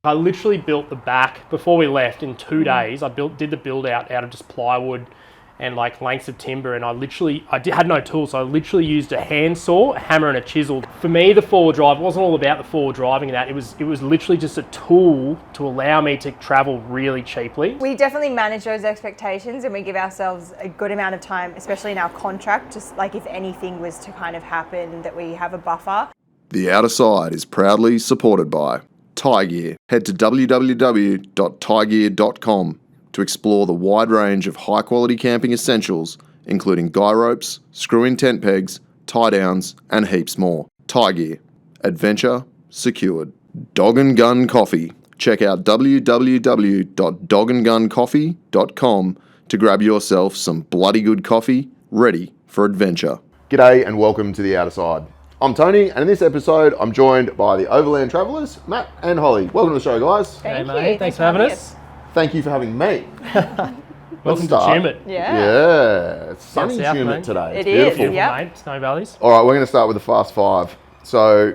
I literally built the back before we left in 2 days. I did the build out of just plywood and like lengths of timber, and had no tools, so I literally used a handsaw, a hammer and a chisel. For me, the four-wheel drive wasn't all about the four-wheel driving and that. It was literally just a tool to allow me to travel really cheaply. We definitely manage those expectations, and we give ourselves a good amount of time, especially in our contract, just like if anything was to kind of happen, that we have a buffer. The Outer Side is proudly supported by Tie Gear. Head to www.tiegear.com to explore the wide range of high-quality camping essentials, including guy ropes, screw-in tent pegs, tie-downs, and heaps more. Tie Gear. Adventure secured. Dog and Gun Coffee. Check out www.dogandguncoffee.com to grab yourself some bloody good coffee ready for adventure. G'day and welcome to The Outer Side. I'm Tony, and in this episode, I'm joined by the Overland Travellers, Matt and Holly. Welcome to the show, guys. Thank you. Mate. Thanks for having us. Thank you for having me. Welcome to Tumut. Yeah, it's sunny South, Tumut mate. today. It's It is, beautiful. yeah. Mate. Snow valleys. All right, we're going to start with the Fast Five. So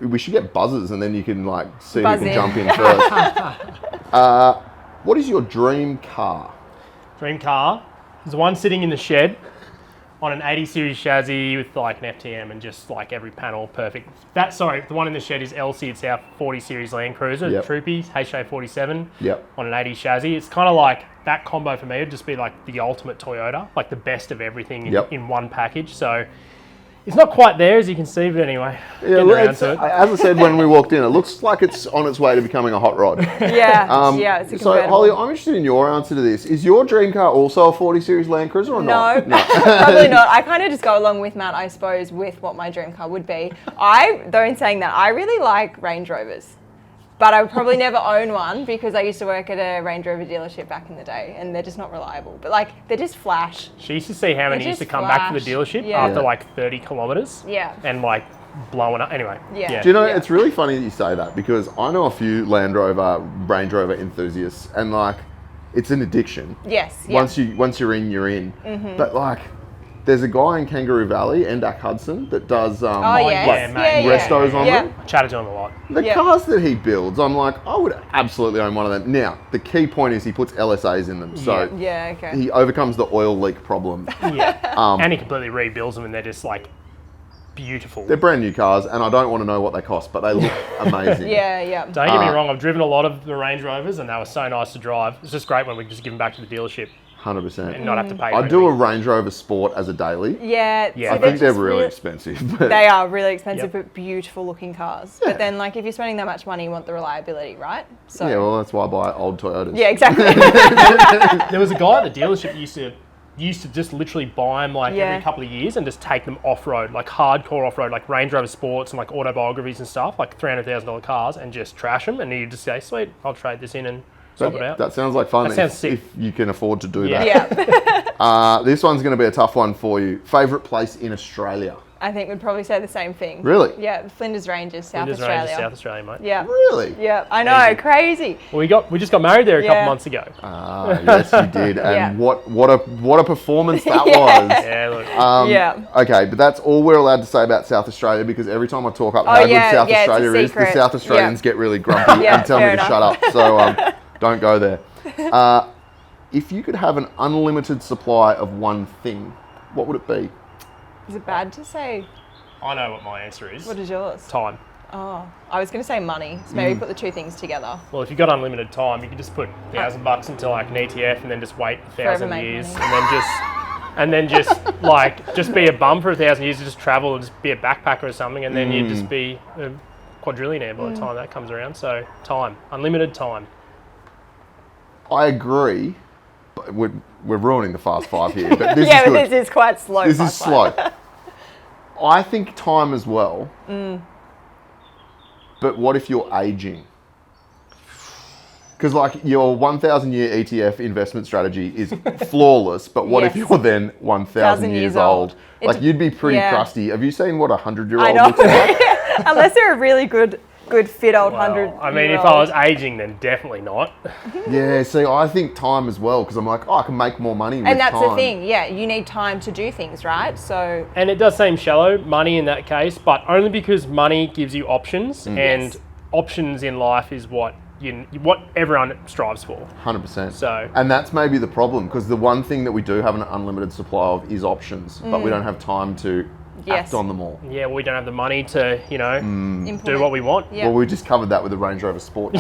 we should get buzzers, and then you can like see Buzz who can in. jump in first. What is your dream car? Dream car. There's one sitting in the shed on an 80 series chassis with like an FTM and just like every panel perfect. The one in the shed is LC. It's our 40 series Land Cruiser, Yep. TROOPY, HJ47 Yep. on an 80 chassis. It's kind of like that combo for me would just be like the ultimate Toyota, like the best of everything in one package. So it's not quite there, as you can see, but anyway, Yeah, getting around to it. as I said when we walked in, it looks like it's on its way to becoming a hot rod. Yeah, it's a So, convertible. Holly, I'm interested in your answer to this. Is your dream car also a 40 series Land Cruiser or not? No, probably not. I kind of just go along with Matt, I suppose, with what my dream car would be. Though in saying that, I really like Range Rovers, but I would probably never own one because I used to work at a Range Rover dealership back in the day, and they're just not reliable. But like, they're just flash. She used to see how many They used to just come back to the flash. dealership Yeah. after like 30 kilometres. Yeah. And like blowing up. Anyway. Yeah. Do you know, Yeah. it's really funny that you say that because I know a few Land Rover, Range Rover enthusiasts, and like, it's an addiction. Yes. Yeah. Once you're in, you're in. But like, there's a guy in Kangaroo Valley, Endak Hudson, that does yes. like Yeah, mate. restos on Yeah. them. I chatted to him a lot. The Yeah. cars that he builds, I'm like, I would absolutely own one of them. Now, the key point is he puts LSAs in them, so Yeah, okay. he overcomes the oil leak problem. Yeah. And he completely rebuilds them and they're just like beautiful. They're brand new cars, and I don't want to know what they cost, but they look amazing. Yeah. Don't get me wrong, I've driven a lot of the Range Rovers and they were so nice to drive. It's just great when we can just give them back to the dealership 100%. and not have to pay. I do a Range Rover Sport as a daily. Yeah. Yeah. so I they're think they're just really expensive. But They are really expensive, Yep. but beautiful looking cars. But then, like, if you're spending that much money, you want the reliability, right? So. yeah, well, that's why I buy old Toyotas. Yeah, exactly. There was a guy at the dealership used to just literally buy them like Yeah. every couple of years and just take them off-road, like hardcore off-road, like Range Rover Sports and like autobiographies and stuff, like $300,000 cars, and just trash them. And he'd just say, sweet, I'll trade this in and swap it out. That sounds like fun That sounds if, sick. if you can afford to do Yeah. that. Yeah. This one's going to be a tough one for you. Favourite place in Australia? I think we'd probably say the same thing. Really? Yeah, Flinders Ranges, South Flinders Australia. Ranges, South Australia, mate. Yeah. Really? Yeah, I know, Easy. crazy. Well, we just got married there a couple Yeah. months ago. Yes, you did. And Yeah. what a performance that Yeah. was. Yeah, look. Yeah. Okay, but that's all we're allowed to say about South Australia because every time I talk up Oh, how yeah, good South yeah, it's a Australia is, the secret. South Australians Yeah. get really grumpy Yeah, and tell me fair to enough. shut up. So don't go there. If you could have an unlimited supply of one thing, what would it be? Is it bad to say? I know what my answer is. What is yours? Time. Oh, I was going to say money. So maybe put the two things together. Well, if you've got unlimited time, you can just put $1,000 into like an ETF and then just wait 1,000 make years, money. and then just like just be a bum for 1,000 years, to just travel and just be a backpacker or something, and then you'd just be a quadrillionaire by the time that comes around. So time, unlimited time. I agree, but we're ruining the Fast Five here. But this Yeah, is good. but this is quite slow. This is fast slow. life. I think time as well. But what if you're aging? Because like your 1,000 year ETF investment strategy is flawless, but what if Yes. you're then 1,000 years old? It Like you'd be pretty yeah. crusty. Have you seen what a 100-year-old I know. looks like? Unless they're a really good fit old Well, 100. I mean, if I was aging, then definitely not. Yeah, see, I think time as well, because I'm like, oh, I can make more money with time. And that's the thing, yeah, you need time to do things, right? So, And it does seem shallow, money in that case, but only because money gives you options, and Yes. options in life is what what everyone strives for. 100%. So, and that's maybe the problem, because the one thing that we do have an unlimited supply of is options, but we don't have time to act on them all. yeah, we don't have the money to, Implement. do what we want. Yeah. Well, we just covered that with the Range Rover Sport.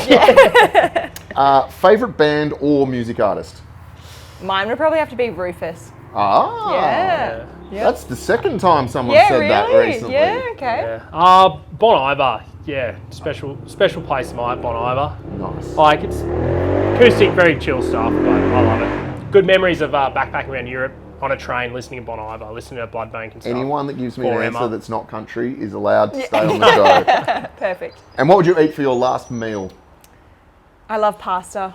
Favourite band or music artist? Mine would probably have to be Rufus. Ah. Yeah. That's the second time someone Yeah, said really? that recently. Yeah, okay. Yeah. Bon Iver. Yeah, special place in my Bon Iver. Nice. Like, it's acoustic, very chill stuff, but I love it. Good memories of backpacking around Europe on a train, listening to Bon Iver, listening to Blood Bank and stuff. Anyone that gives me an 4 answer Emma. that's not country is allowed to stay on the show. Perfect. And what would you eat for your last meal? I love pasta.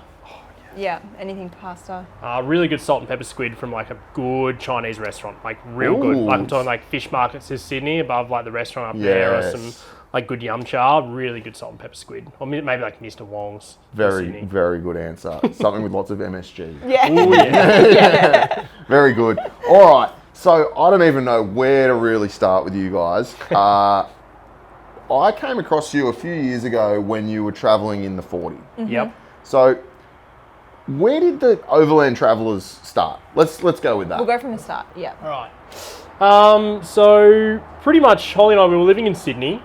Yeah, anything pasta. Really good salt and pepper squid from like a good Chinese restaurant, like real good. Like I'm talking like fish markets in Sydney above like the restaurant up there, or some like good yum cha. Really good salt and pepper squid, or maybe like Mr. Wong's. Very, Sydney. very good answer. Something with lots of MSG. Yeah. Ooh, yeah. Very good. All right. So I don't even know where to really start with you guys. I came across you a few years ago when you were travelling in the 40. Yep. So where did the Overland Travellers start? Let's go with that. We'll go from the start. Yeah. All right. So pretty much Holly and I, we were living in Sydney,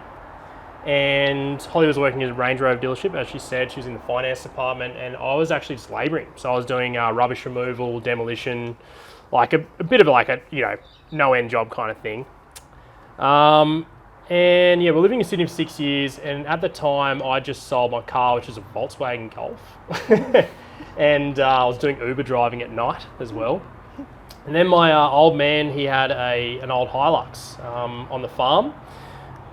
and Holly was working at a Range Rover dealership, as she said. She was in the finance department, and I was actually just labouring. So I was doing rubbish removal, demolition, like a bit of like a no end job kind of thing. And yeah, we're living in Sydney for 6 years, and at the time I just sold my car, which is a Volkswagen Golf, and I was doing Uber driving at night as well. And then my old man, he had an old Hilux on the farm,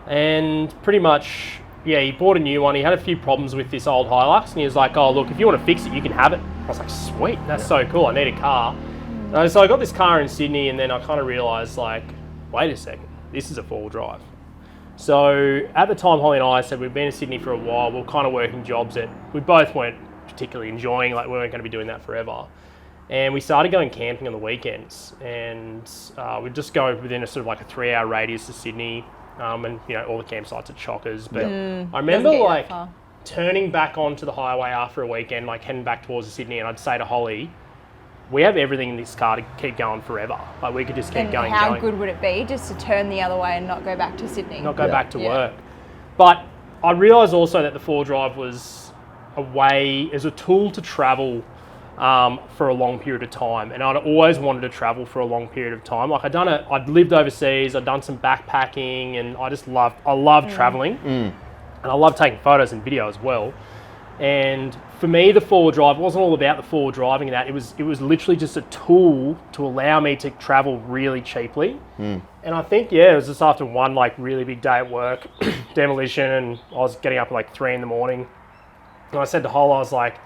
and pretty much, yeah, he bought a new one. He had a few problems with this old Hilux, and he was like, oh, look, if you want to fix it, you can have it. I was like, sweet, that's so cool, I need a car. So I got this car in Sydney, and then I kind of realised, like, wait a second, this is a four-wheel drive. So at the time, Holly and I said we'd been in Sydney for a while. We were kind of working jobs that we both weren't particularly enjoying, like we weren't going to be doing that forever. And we started going camping on the weekends, and we'd just go within a sort of like a 3-hour radius of Sydney, and all the campsites at Chockers. But I remember like turning back onto the highway after a weekend, like heading back towards Sydney, and I'd say to Holly, we have everything in this car to keep going forever. Like we could just keep going. How good would it be just to turn the other way and not go back to Sydney? Not go back to work. But I realised also that the 4-drive was a tool to travel for a long period of time, and I'd always wanted to travel for a long period of time. Like I'd lived overseas, I'd done some backpacking, and I loved traveling, and I love taking photos and video as well. And for me, the 4-wheel drive wasn't all about the 4-wheel driving and that. It was literally just a tool to allow me to travel really cheaply. And I think, it was just after one like really big day at work, demolition, and I was getting up at like 3 a.m. And I said to Holly, I was like,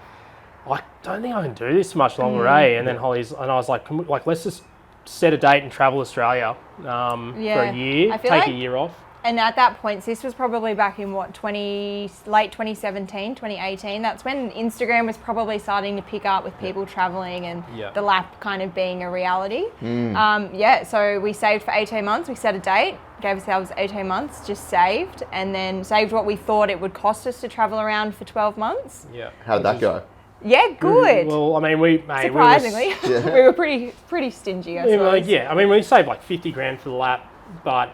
I don't think I can do this much longer, eh? And then I was like, let's just set a date and travel Australia for a year, take a year off. And at that point, this was probably back in late 2017, 2018. That's when Instagram was probably starting to pick up with people traveling and the lap kind of being a reality. So we saved for 18 months. We set a date, gave ourselves 18 months, just saved, and then saved what we thought it would cost us to travel around for 12 months. Yeah. How did that go? Yeah, good. Well, I mean, surprisingly, we were pretty stingy, I suppose. We saved like 50 grand for the lap, but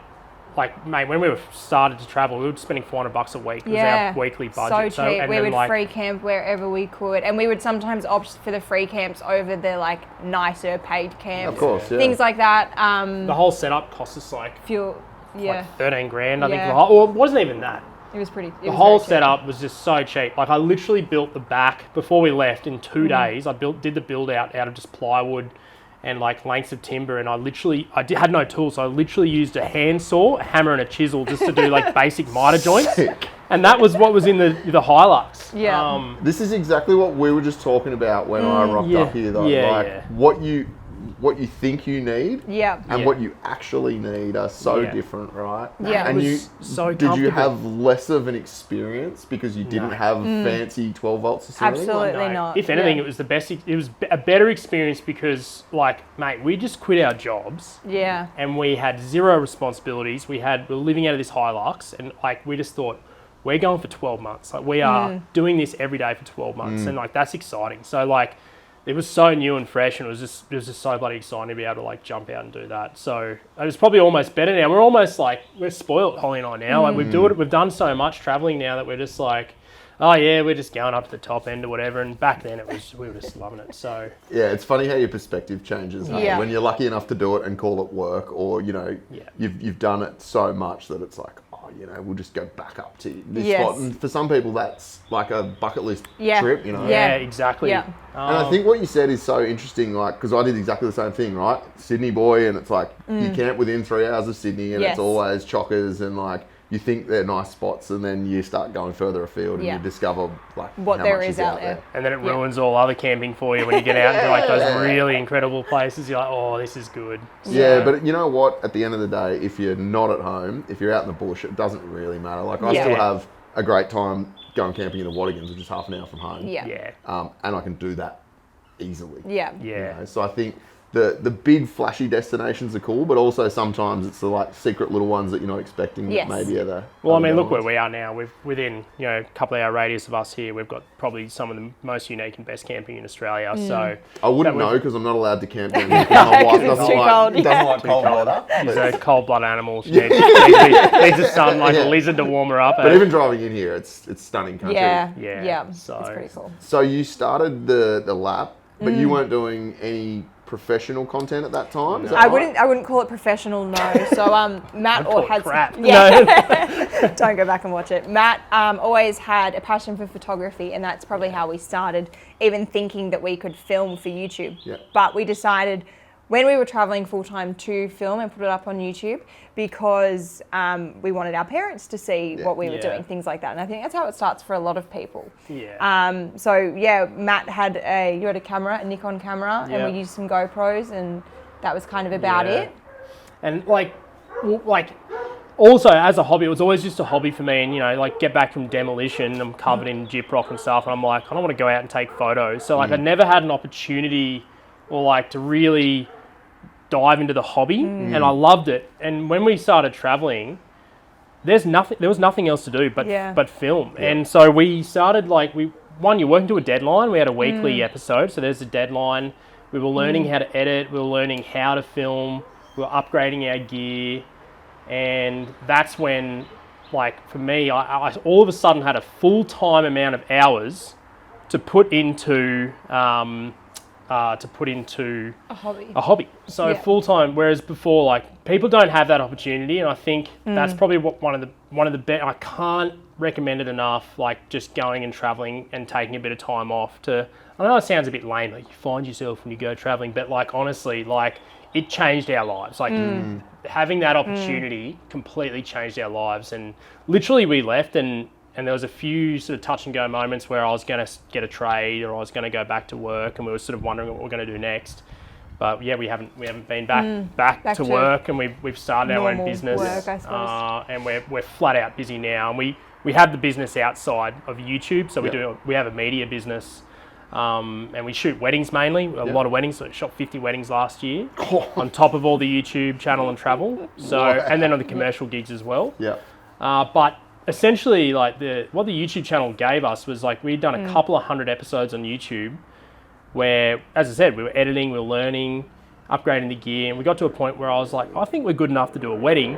like, mate, when we started to travel, we were spending $400 a week. It was our weekly budget. So cheap. We would free camp wherever we could, and we would sometimes opt for the free camps over the like nicer paid camps. Of course, yeah. Things like that. The whole setup cost us like fuel. Yeah. Like 13 grand, I think. Or it wasn't even that. It was pretty. The whole setup was just so cheap. Like I literally built the back before we left in 2 days. I did the build out of just plywood and like lengths of timber, and I had no tools, so I literally used a handsaw, a hammer, and a chisel just to do like basic miter joints. Sick. And that was what was in the Hilux. Yeah. This is exactly what we were just talking about when I rocked up here, though. What you think you need and what you actually need are so different, right? Yeah. And did you have less of an experience because you didn't have fancy 12 volts facility? Absolutely not. If anything, it was the best. It was a better experience because, like, mate, we just quit our jobs. Yeah. And we had zero responsibilities. We were living out of this Hilux, and like we just thought, we're going for 12 months. Like we are doing this every day for 12 months, and like that's exciting. So like it was so new and fresh, and it was just so bloody exciting to be able to like jump out and do that. So it was probably almost better now. We're almost like we're spoiled, Holly and I now. Like we've done so much traveling now that we're just like, oh yeah, we're just going up to the top end or whatever. And back then we were just loving it. So yeah, it's funny how your perspective changes when you're lucky enough to do it and call it work, or you've done it so much that it's like, we'll just go back up to this spot. And for some people, that's like a bucket list trip, Yeah, exactly. Yeah. And I think what you said is so interesting, like, because I did exactly the same thing, right? Sydney boy, and it's like, you camp within 3 hours of Sydney, and it's always chockers, and like, you think they're nice spots, and then you start going further afield, and you discover like what how there much is out there. And then it ruins all other camping for you when you get out into like those really incredible places. You're like, oh, this is good. Yeah, but you know what? At the end of the day, if you're not at home, if you're out in the bush, it doesn't really matter. Like I still have a great time going camping in the Wadigans, which is half an hour from home. Yeah. And I can do that easily. Yeah. So I think the big flashy destinations are cool, but also sometimes it's the like secret little ones that you're not expecting that maybe are the... Well, I mean, look where we are now. We've within a couple of hour radius of us here, we've got probably some of the most unique and best camping in Australia. So I wouldn't know because I'm not allowed to camp down here. My wife doesn't like cold weather. She's a cold-blooded animal. She needs the sun like a lizard to warm her up. But even driving in here, it's stunning country. Yeah. So it's pretty cool. So you started the lap, but you weren't doing any professional content at that time? Is that right? I wouldn't call it professional, no. So Matt had crap. Don't go back and watch it. Matt always had a passion for photography, and that's probably how we started even thinking that we could film for YouTube. Yeah. But we decided when we were traveling full time to film and put it up on YouTube because we wanted our parents to see what we were doing, things like that. And I think that's how it starts for a lot of people. Yeah. Matt had a camera, a Nikon camera, and we used some GoPros, and that was kind of about it. And like also as a hobby, it was always just a hobby for me. And like get back from demolition, I'm covered in gyprock and stuff, and I'm like, I don't want to go out and take photos. So like I never had an opportunity or like to really dive into the hobby, and I loved it. And when we started traveling, there was nothing else to do but film. And so we started you're working to a deadline. We had a weekly episode, so there's a deadline. We were learning how to edit, we were learning how to film, we were upgrading our gear, and that's when, like for me, I all of a sudden had a full-time amount of hours to put into a hobby. So full-time, whereas before, like people don't have that opportunity, and I think that's probably one of the best. I can't recommend it enough, like just going and traveling and taking a bit of time off to, I know it sounds a bit lame, like you find yourself when you go traveling, but like honestly, like it changed our lives. Like having that opportunity completely changed our lives. And literally we left and there was a few sort of touch and go moments where I was going to get a trade or I was going to go back to work, and we were sort of wondering what we're going to do next. But yeah, we haven't been back to work, and we've started our own business, work, I suppose. And we're flat out busy now. And we have the business outside of YouTube, so we have a media business, and we shoot weddings mainly, a lot of weddings. So I shot 50 weddings last year, on top of all the YouTube channel and travel. So and then on the commercial gigs as well. Yeah. But essentially, like what the YouTube channel gave us was like we'd done a couple of 100 episodes on YouTube, where, as I said, we were editing, we were learning, upgrading the gear, and we got to a point where I was like, I think we're good enough to do a wedding.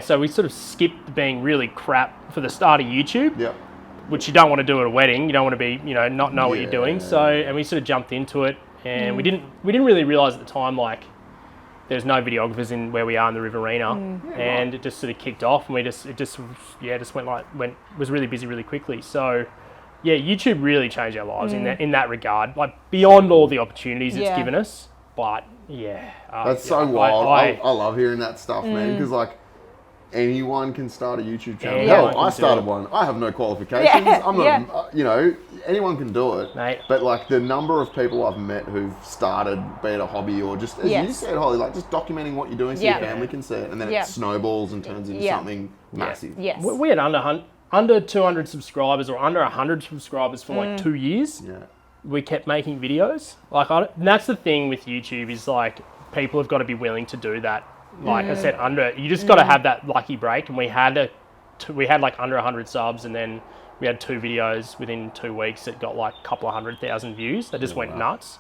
So we sort of skipped being really crap for the start of YouTube, which you don't want to do at a wedding. You don't want to be, not know what you're doing. So, and we sort of jumped into it, and we didn't really realize at the time, like, there's no videographers in where we are in the Riverina, and it just sort of kicked off, and it just was really busy really quickly. So, yeah, YouTube really changed our lives in that regard, like beyond all the opportunities it's given us. But yeah, that's so wild. I love hearing that stuff, man, because like anyone can start a YouTube channel. Hell, I started one. I have no qualifications. I'm not, anyone can do it. Mate. But like the number of people I've met who've started, be it a hobby or just, as you said, Holly, like just documenting what you're doing so your family can see it, and then it snowballs and turns into something massive. Yes. We had under 200 subscribers or under 100 subscribers for like 2 years. Yeah. We kept making videos. And that's the thing with YouTube is like people have got to be willing to do that. Like I said, you just got to have that lucky break, and we had we had like under 100 subs, and then we had 2 videos within 2 weeks that got like a couple of 100,000 views. They just went nuts,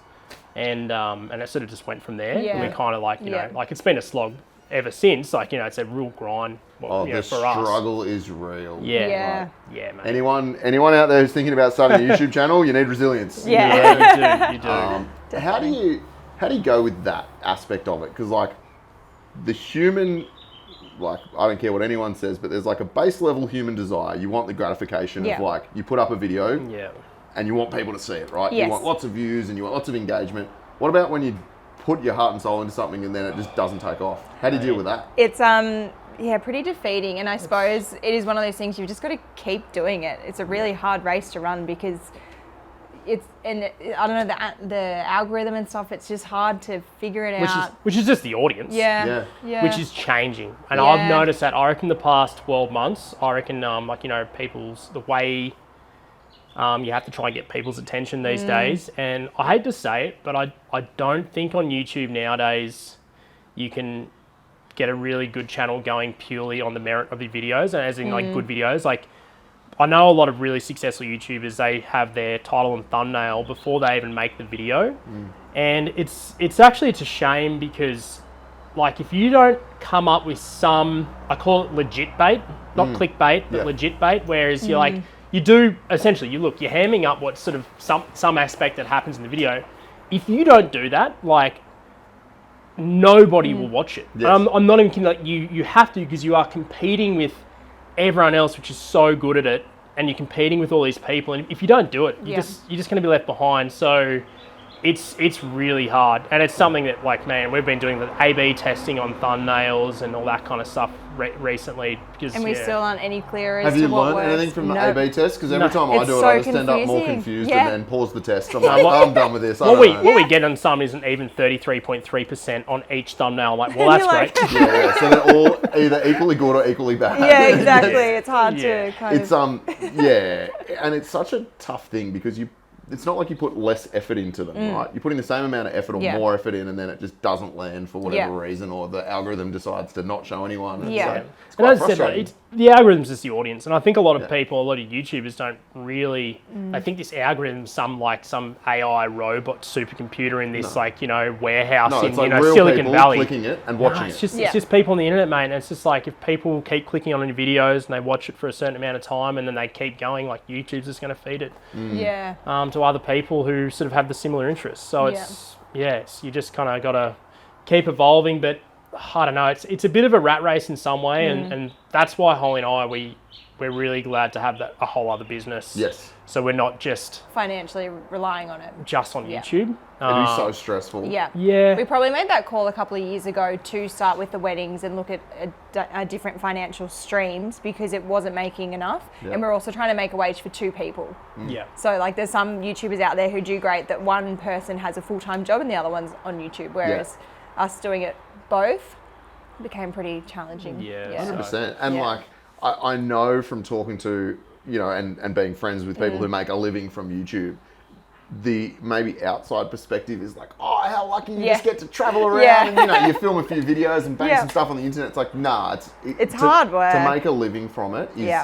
and it sort of just went from there. Yeah. And we kind of like, you know, like it's been a slog ever since. Like, you know, it's a real grind. Oh, you know, the for us. struggle is real. Yeah. Yeah. Yeah, man. Anyone out there who's thinking about starting a YouTube channel, you need resilience. Yeah. You do. How do you go with that aspect of it? Because like the human, like I don't care what anyone says, but there's like a base level human desire. You want the gratification of like you put up a video, and you want people to see it, right? Yes. You want lots of views and you want lots of engagement. What about when you put your heart and soul into something and then it just doesn't take off? How do you deal with that? It's pretty defeating, and I suppose it is one of those things you've just got to keep doing it. It's a really hard race to run because I don't know, the algorithm and stuff, it's just hard to figure it out. Which is just the audience. Yeah. Which is changing. And I've noticed that, I reckon the past 12 months, I reckon like, you know, the way you have to try and get people's attention these days. And I hate to say it, but I don't think on YouTube nowadays you can get a really good channel going purely on the merit of the videos, and as in like good videos. Like, I know a lot of really successful YouTubers, they have their title and thumbnail before they even make the video. And it's a shame because like if you don't come up with some, I call it legit bait, not clickbait, but legit bait, whereas you're like, you do essentially, you're hamming up what sort of some aspect that happens in the video. If you don't do that, like nobody will watch it. Yes. I'm not even kidding, like you have to, because you are competing with everyone else, which is so good at it, and you're competing with all these people, and if you don't do it, you're just going to be left behind. So it's really hard, and it's something that, like, man, we've been doing the A/B testing on thumbnails and all that kind of stuff recently, because And we still aren't any clearer as Have you to what learned works. anything from the A/B test? Because every time I It's do it, so I just end up more confusing. confused Yeah. and then pause the test. I'm like, I'm done with this. What we get on some isn't even 33.3% on each thumbnail. I'm like, well, that's You're like- great. Yeah, so they're all either equally good or equally bad. Yeah, exactly. It's hard Yeah. to kind It's of... and it's such a tough thing because it's not like you put less effort into them, right? You're putting the same amount of effort or more effort in, and then it just doesn't land for whatever reason, or the algorithm decides to not show anyone. And Yeah. so it's And quite as I said, frustrating. the algorithm's just the audience, and I think a lot of people, a lot of YouTubers don't really. I think this algorithm, some AI robot supercomputer in this like, you know, warehouse No, in, it's like you know, real Silicon people Valley. clicking it and watching It's it. just people on the internet, mate. And it's just like, if people keep clicking on your videos and they watch it for a certain amount of time and then they keep going, like, YouTube's just going to feed it to other people who sort of have the similar interests. So you just kind of got to keep evolving. But I don't know, it's a bit of a rat race in some way, and that's why Holly and I, we're really glad to have a whole other business. Yes. So we're not just financially relying on it. just on YouTube. It is so stressful. Yeah. Yeah. We probably made that call a couple of years ago to start with the weddings and look at a different financial streams because it wasn't making enough. Yeah. And we're also trying to make a wage for 2 people. Yeah. So like there's some YouTubers out there who do great that one person has a full-time job and the other one's on YouTube, whereas us doing it both became pretty challenging. Yeah. 100%. And like, I know from talking to, you know, and being friends with people who make a living from YouTube, the maybe outside perspective is like, oh, how lucky you just get to travel around and, you know, you film a few videos and bang some stuff on the internet. It's like, nah, it's hard work. To make a living from it is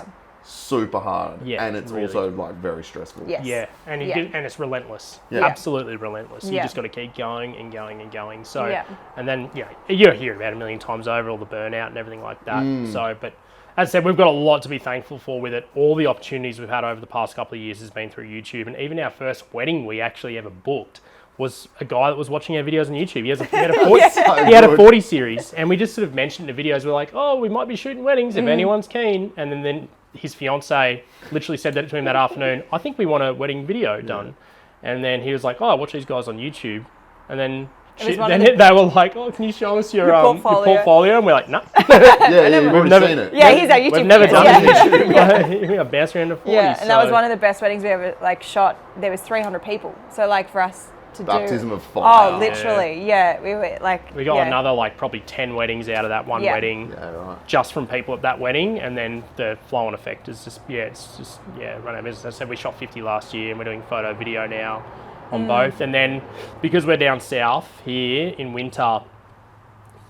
super hard. Yeah, And it's really. also like very stressful. Yes. Yeah, and and it's relentless. Yeah. Absolutely relentless. You Yeah. just got to keep going and going and going. So, Yeah. and then you hear about it a million times over, all the burnout and everything like that. So, but as I said, we've got a lot to be thankful for with it. All the opportunities we've had over the past couple of years has been through YouTube, and even our first wedding we actually ever booked was a guy that was watching our videos on YouTube. He had a 40 series, and we just sort of mentioned in the videos, we're like, oh, we might be shooting weddings if anyone's keen. And then his fiance literally said that to him that afternoon, I think we want a wedding video done. And then he was like, oh, I watch these guys on YouTube. And then they were like, oh, can you show us your portfolio? And we're like, no. We've already seen it. Yeah, he's our YouTube. We've never done it. YouTube. We got bounced around to 40. Yeah, and that was one of the best weddings we ever shot. There was 300 people. So like for us to Baptism of fire. Oh, literally. Yeah. We were like. We got another probably 10 weddings out of that one wedding. Yeah, right. Just from people at that wedding, and then the flow on effect is just run our business. As I said, we shot 50 last year, and we're doing photo video now on both. And then because we're down south here in winter,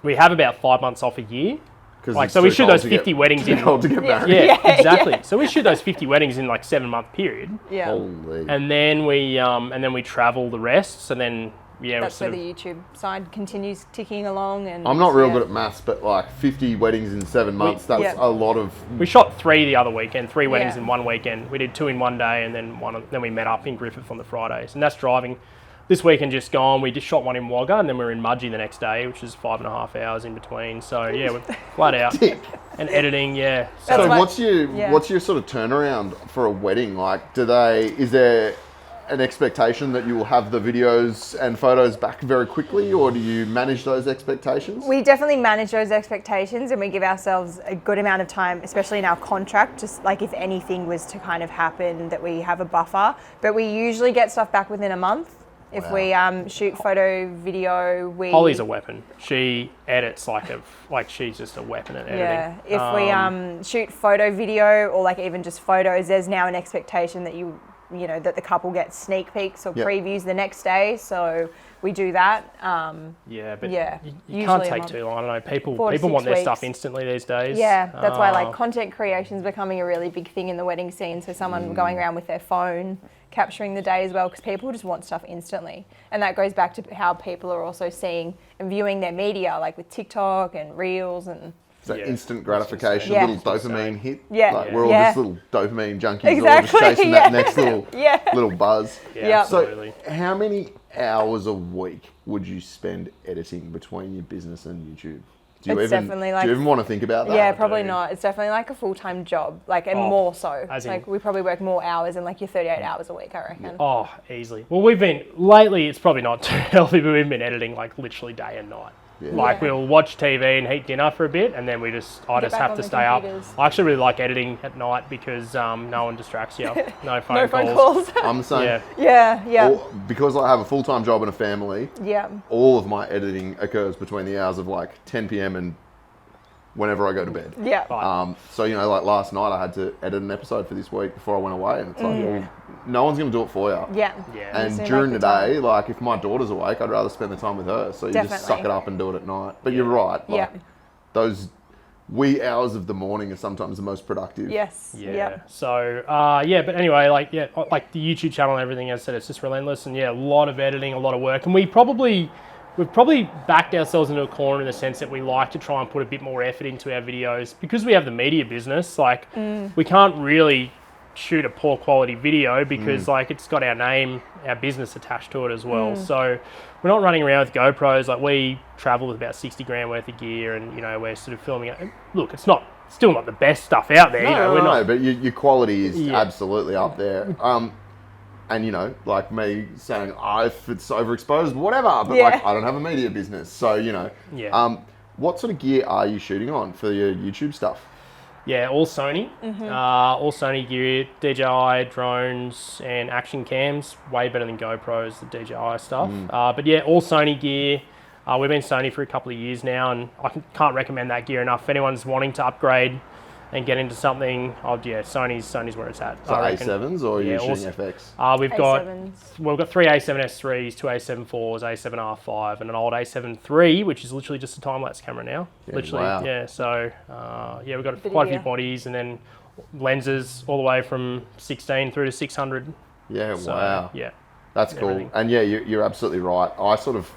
we have about 5 months off a year. Like, so we shoot those 50 weddings in. To get married. Yeah, exactly. So we shoot those 50 weddings in like 7-month period. Yeah. Holy. And then we travel the rest. So then, that's where the YouTube side continues ticking along. And I'm not real good at maths, but like 50 weddings in 7 months, that's a lot of... We shot 3 the other weekend, 3 weddings Yeah. in one weekend. We did 2 in one day, and then we met up in Griffith on the Fridays. And that's driving. This weekend just gone, we just shot one in Wagga, and then we were in Mudgee the next day, which is 5.5 hours in between. So yeah, we're flat out. And editing, yeah. So what's your sort of turnaround for a wedding? Like, is there an expectation that you will have the videos and photos back very quickly, or do you manage those expectations? We definitely manage those expectations, and we give ourselves a good amount of time, especially in our contract, just like if anything was to kind of happen, that we have a buffer. But we usually get stuff back within a month. If we shoot photo, video, Holly's a weapon. She edits like she's just a weapon at editing. Yeah. If we shoot photo, video, or like even just photos, there's now an expectation that that the couple gets sneak peeks or previews the next day. So we do that. You usually can't take too long. I don't know. People want their stuff instantly these days. Yeah, that's why like content creation is becoming a really big thing in the wedding scene. So someone going around with their phone, capturing the day as well, because people just want stuff instantly. And that goes back to how people are also seeing and viewing their media, like with TikTok and Reels and... So instant gratification, little dopamine hit. Yeah. Like we're all just little dopamine junkies, exactly. all just chasing that next little buzz. Yeah, absolutely. So how many hours a week would you spend editing between your business and YouTube? Do you even want to think about that? Yeah, probably not. It's definitely like a full-time job, and more so. Like we probably work more hours than like your 38 hours a week, I reckon. Oh, easily. Well, lately it's probably not too healthy, but we've been editing like literally day and night. Yeah. Like we'll watch TV and eat dinner for a bit, and then I just have to stay up. I actually really like editing at night because no one distracts you. No phone calls. I'm the same. Yeah. Because I have a full-time job and a family. Yeah. All of my editing occurs between the hours of like 10 p.m. and whenever I go to bed. Yeah. So like last night I had to edit an episode for this week before I went away, and it's like, well, no one's going to do it for you. Yeah. And during the day, like if my daughter's awake, I'd rather spend the time with her. So you just suck it up and do it at night. But you're right. Like, those wee hours of the morning are sometimes the most productive. Yes. Yeah. Yep. So but anyway, like the YouTube channel and everything, as I said, it's just relentless, and a lot of editing, a lot of work, and we've probably backed ourselves into a corner in the sense that we like to try and put a bit more effort into our videos because we have the media business. Like we can't really shoot a poor quality video because like it's got our name, our business attached to it as well. So we're not running around with GoPros. Like we travel with about 60 grand worth of gear, and we're sort of filming it. Look, it's still not the best stuff out there. No, but your quality is absolutely up there. And like me saying, if it's overexposed, whatever. But like, I don't have a media business, so what sort of gear are you shooting on for your YouTube stuff? Yeah, all Sony. All Sony gear, DJI drones and action cams. Way better than GoPros, the DJI stuff. But yeah, all Sony gear. We've been Sony for a couple of years now, and I can't recommend that gear enough. If anyone's wanting to upgrade and get into something, Sony's where it's at. So A7s or are you shooting FX? We've got 3 A7S3s, 2 A7 IVs, A7R5, and an old A7 III, which is literally just a time-lapse camera now. Wow. So we've got quite a few bodies, and then lenses all the way from 16 through to 600. Yeah, wow. Yeah. That's cool. Everything. And you're absolutely right. I sort of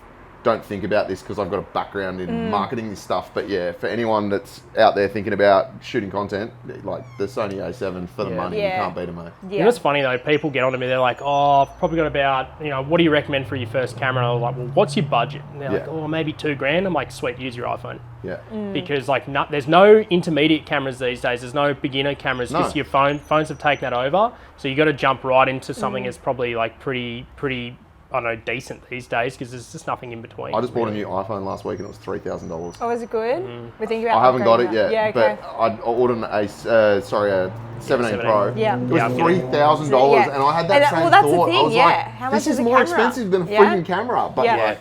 don't think about this because I've got a background in marketing this stuff, but for anyone that's out there thinking about shooting content, like the Sony A7 for the money, you can't beat them, mate. You know what's funny though, people get onto me, they're like, I've probably got about, what do you recommend for your first camera? I'm like, well, what's your budget? And they're like, maybe $2,000. I'm like, sweet, use your iPhone. Yeah. Because there's no intermediate cameras these days. There's no beginner cameras because your phones have taken that over. So you got to jump right into something that's probably like pretty I don't know, decent these days because there's just nothing in between. I just bought a new iPhone last week and it was $3,000. Oh, is it good? We're thinking about. I haven't got it yet. Yeah, okay. But I ordered a 17 Pro. Yeah. It was $3,000, and I had that same well, that's thought. The thing, I was like, how much this is a more camera? expensive than a freaking camera, but like,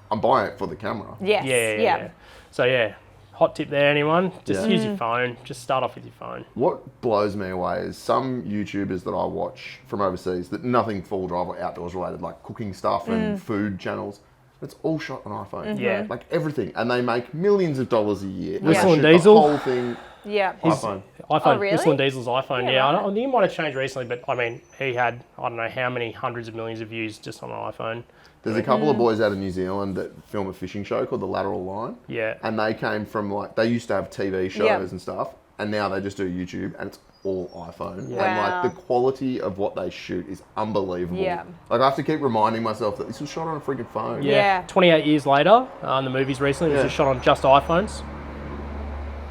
I'm buying it for the camera. Yes. Yeah. So hot tip there, anyone? Just use your phone. Just start off with your phone. What blows me away is some YouTubers that I watch from overseas that nothing full drive or outdoors related, like cooking stuff and food channels. It's all shot on iPhone. Yeah. Like everything. And they make millions of dollars a year. And Whistle they and shoot Diesel. The whole thing Yeah. iPhone. iPhone. Oh, really? Whistle and Diesel's iPhone. Yeah, Yeah, right. I think it might have changed recently, but I mean, he had, I don't know how many hundreds of millions of views just on an iPhone. There's a couple of boys out of New Zealand that film a fishing show called The Lateral Line. Yeah. And they came from like, they used to have TV shows and stuff. And now they just do YouTube and it's all iPhone. Yeah. And Wow. like the quality of what they shoot is unbelievable. Yeah. Like I have to keep reminding myself that this was shot on a freaking phone. Yeah. 28 years later, the movies recently was just shot on just iPhones.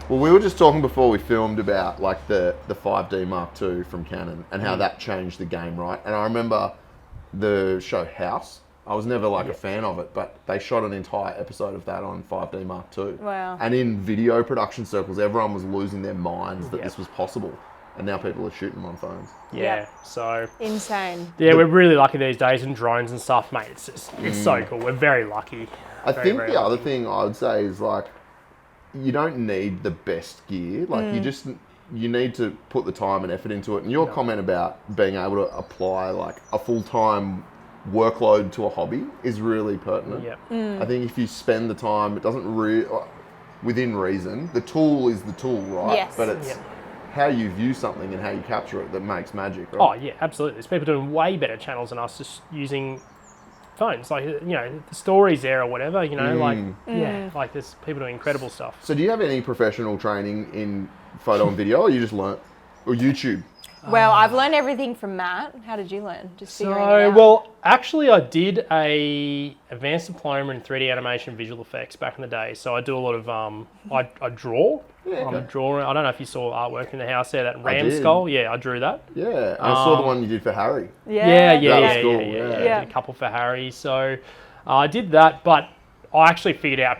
Well, we were just talking before we filmed about like the 5D Mark II from Canon and how that changed the game, right? And I remember the show House. I was never like a fan of it, but they shot an entire episode of that on 5D Mark II. Wow. And in video production circles, everyone was losing their minds that this was possible. And now people are shooting them on phones. Yeah, Yep. so... Insane. Yeah, we're really lucky these days, and drones and stuff, mate. It's just, it's so cool. We're very lucky. I Very, think very the other lucky. thing I would say is like, you don't need the best gear. Like you need to put the time and effort into it. And your comment about being able to apply like a full-time workload to a hobby is really pertinent. Yep. I think if you spend the time, it doesn't within reason. The tool is the tool, right? Yes. But it's how you view something and how you capture it that makes magic, right? Oh, yeah, absolutely. There's people doing way better channels than us just using phones. Like, you know, the stories there or whatever, you know, like, like there's people doing incredible stuff. So do you have any professional training in photo and video, or you just learnt, or YouTube? Well, I've learned everything from Matt. How did you learn? Just figuring it So, out. well, actually I did a advanced diploma in 3D animation and visual effects back in the day. So I do a lot of, I draw. I'm a drawer. I don't know if you saw artwork in the house there, that ram did. skull. Yeah, I drew that. Yeah, I saw the one you did for Harry. Yeah. That was cool, yeah. I did a couple for Harry. So I did that, but I actually figured out,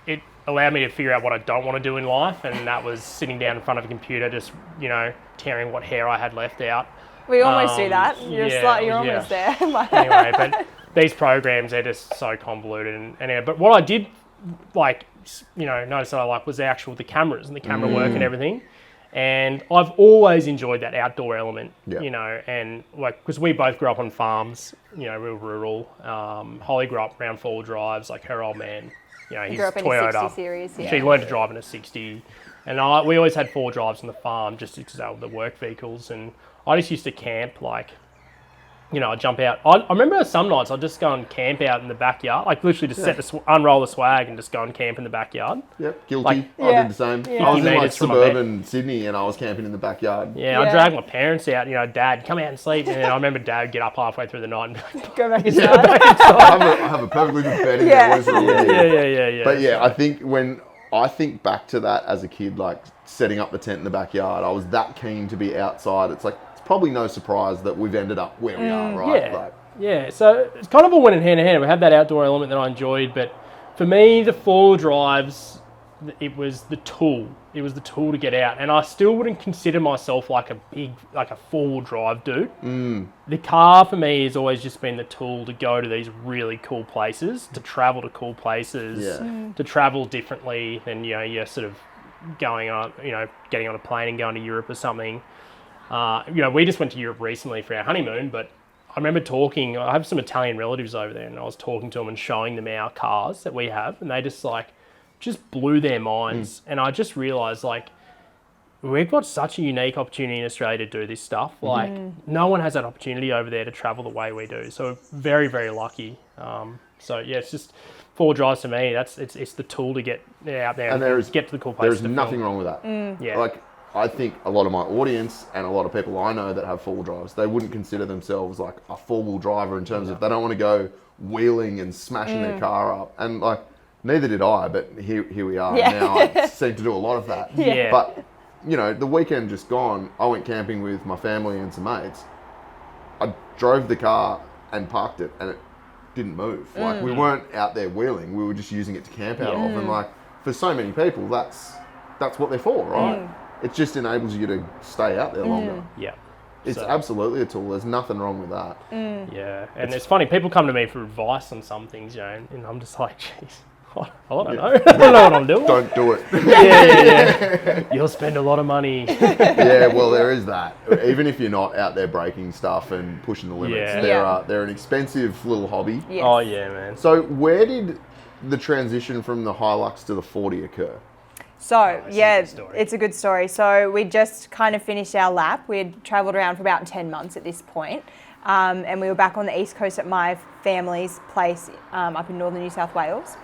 it allowed me to figure out what I don't want to do in life, and that was sitting down in front of a computer, just, you know, tearing what hair I had left out. We almost do that. You're, you're almost there. Anyway, but these programs, they're just so convoluted. And anyway, but what I did, like, you know, notice that I like was the cameras and the camera work and everything. And I've always enjoyed that outdoor element, you know, and like, because we both grew up on farms, you know, real rural. Holly grew up around 4-wheel drives, like her old man, you know, he's grew up in Toyota. a 60 series, She learned to drive in a 60. And we always had 4 drives on the farm just because they were the work vehicles. And I just used to camp, like, you know, I'd jump out. I remember some nights I'd just go and camp out in the backyard, like literally just unroll the swag and just go and camp in the backyard. Yep, guilty. Like- I did the same. Yeah. I was in 50 like metres from my suburban Sydney and I was camping in the backyard. Yeah, I'd drag my parents out, you know, Dad, come out and sleep. And then I remember Dad would get up halfway through the night and be like, Go back inside. I have a perfectly good bed in there. What is wrong with you? yeah. But yeah, I think when I think back to that as a kid, like setting up the tent in the backyard, I was that keen to be outside. It's like, it's probably no surprise that we've ended up where we are, right? Yeah. Like, Yeah, so it's kind of all went in hand in hand. We had that outdoor element that I enjoyed, but for me, the 4-wheel drives, it was the tool. It was the tool to get out, and I still wouldn't consider myself like a 4-wheel drive dude. The car for me has always just been the tool to go to these really cool places, to travel to cool places, to travel differently than, you know, you're sort of going on, you know, getting on a plane and going to Europe or something. You know, we just went to Europe recently for our honeymoon, but I remember I have some Italian relatives over there, and I was talking to them and showing them our cars that we have, and they just blew their minds. And I just realised, like, we've got such a unique opportunity in Australia to do this stuff. Like, no one has that opportunity over there to travel the way we do. So we're very, very lucky. So yeah, it's just 4 drives to me. It's the tool to get out there and get to the cool places. There's nothing wrong with that. Yeah. Like, I think a lot of my audience and a lot of people I know that have 4-wheel drives, they wouldn't consider themselves like a 4-wheel driver in terms of they don't want to go wheeling and smashing their car up. And like, neither did I, but here we are. Yeah. Now I seem to do a lot of that. Yeah. But, you know, the weekend just gone, I went camping with my family and some mates. I drove the car and parked it and it didn't move. Like, we weren't out there wheeling, we were just using it to camp out of. And like, for so many people, that's what they're for, right? It just enables you to stay out there longer. Yeah. It's absolutely a tool. There's nothing wrong with that. Yeah, and it's funny, people come to me for advice on some things, you know, and I'm just like, geez, I don't know. I don't know what I'm doing. Don't do it. Yeah. You'll spend a lot of money. Yeah, well, there is that. Even if you're not out there breaking stuff and pushing the limits, they're an expensive little hobby. Yes. Oh, yeah, man. So where did the transition from the Hilux to the 40 occur? So, it's a good story. So we just kind of finished our lap. We had travelled around for about 10 months at this point. And we were back on the East Coast at my family's place up in northern New South Wales.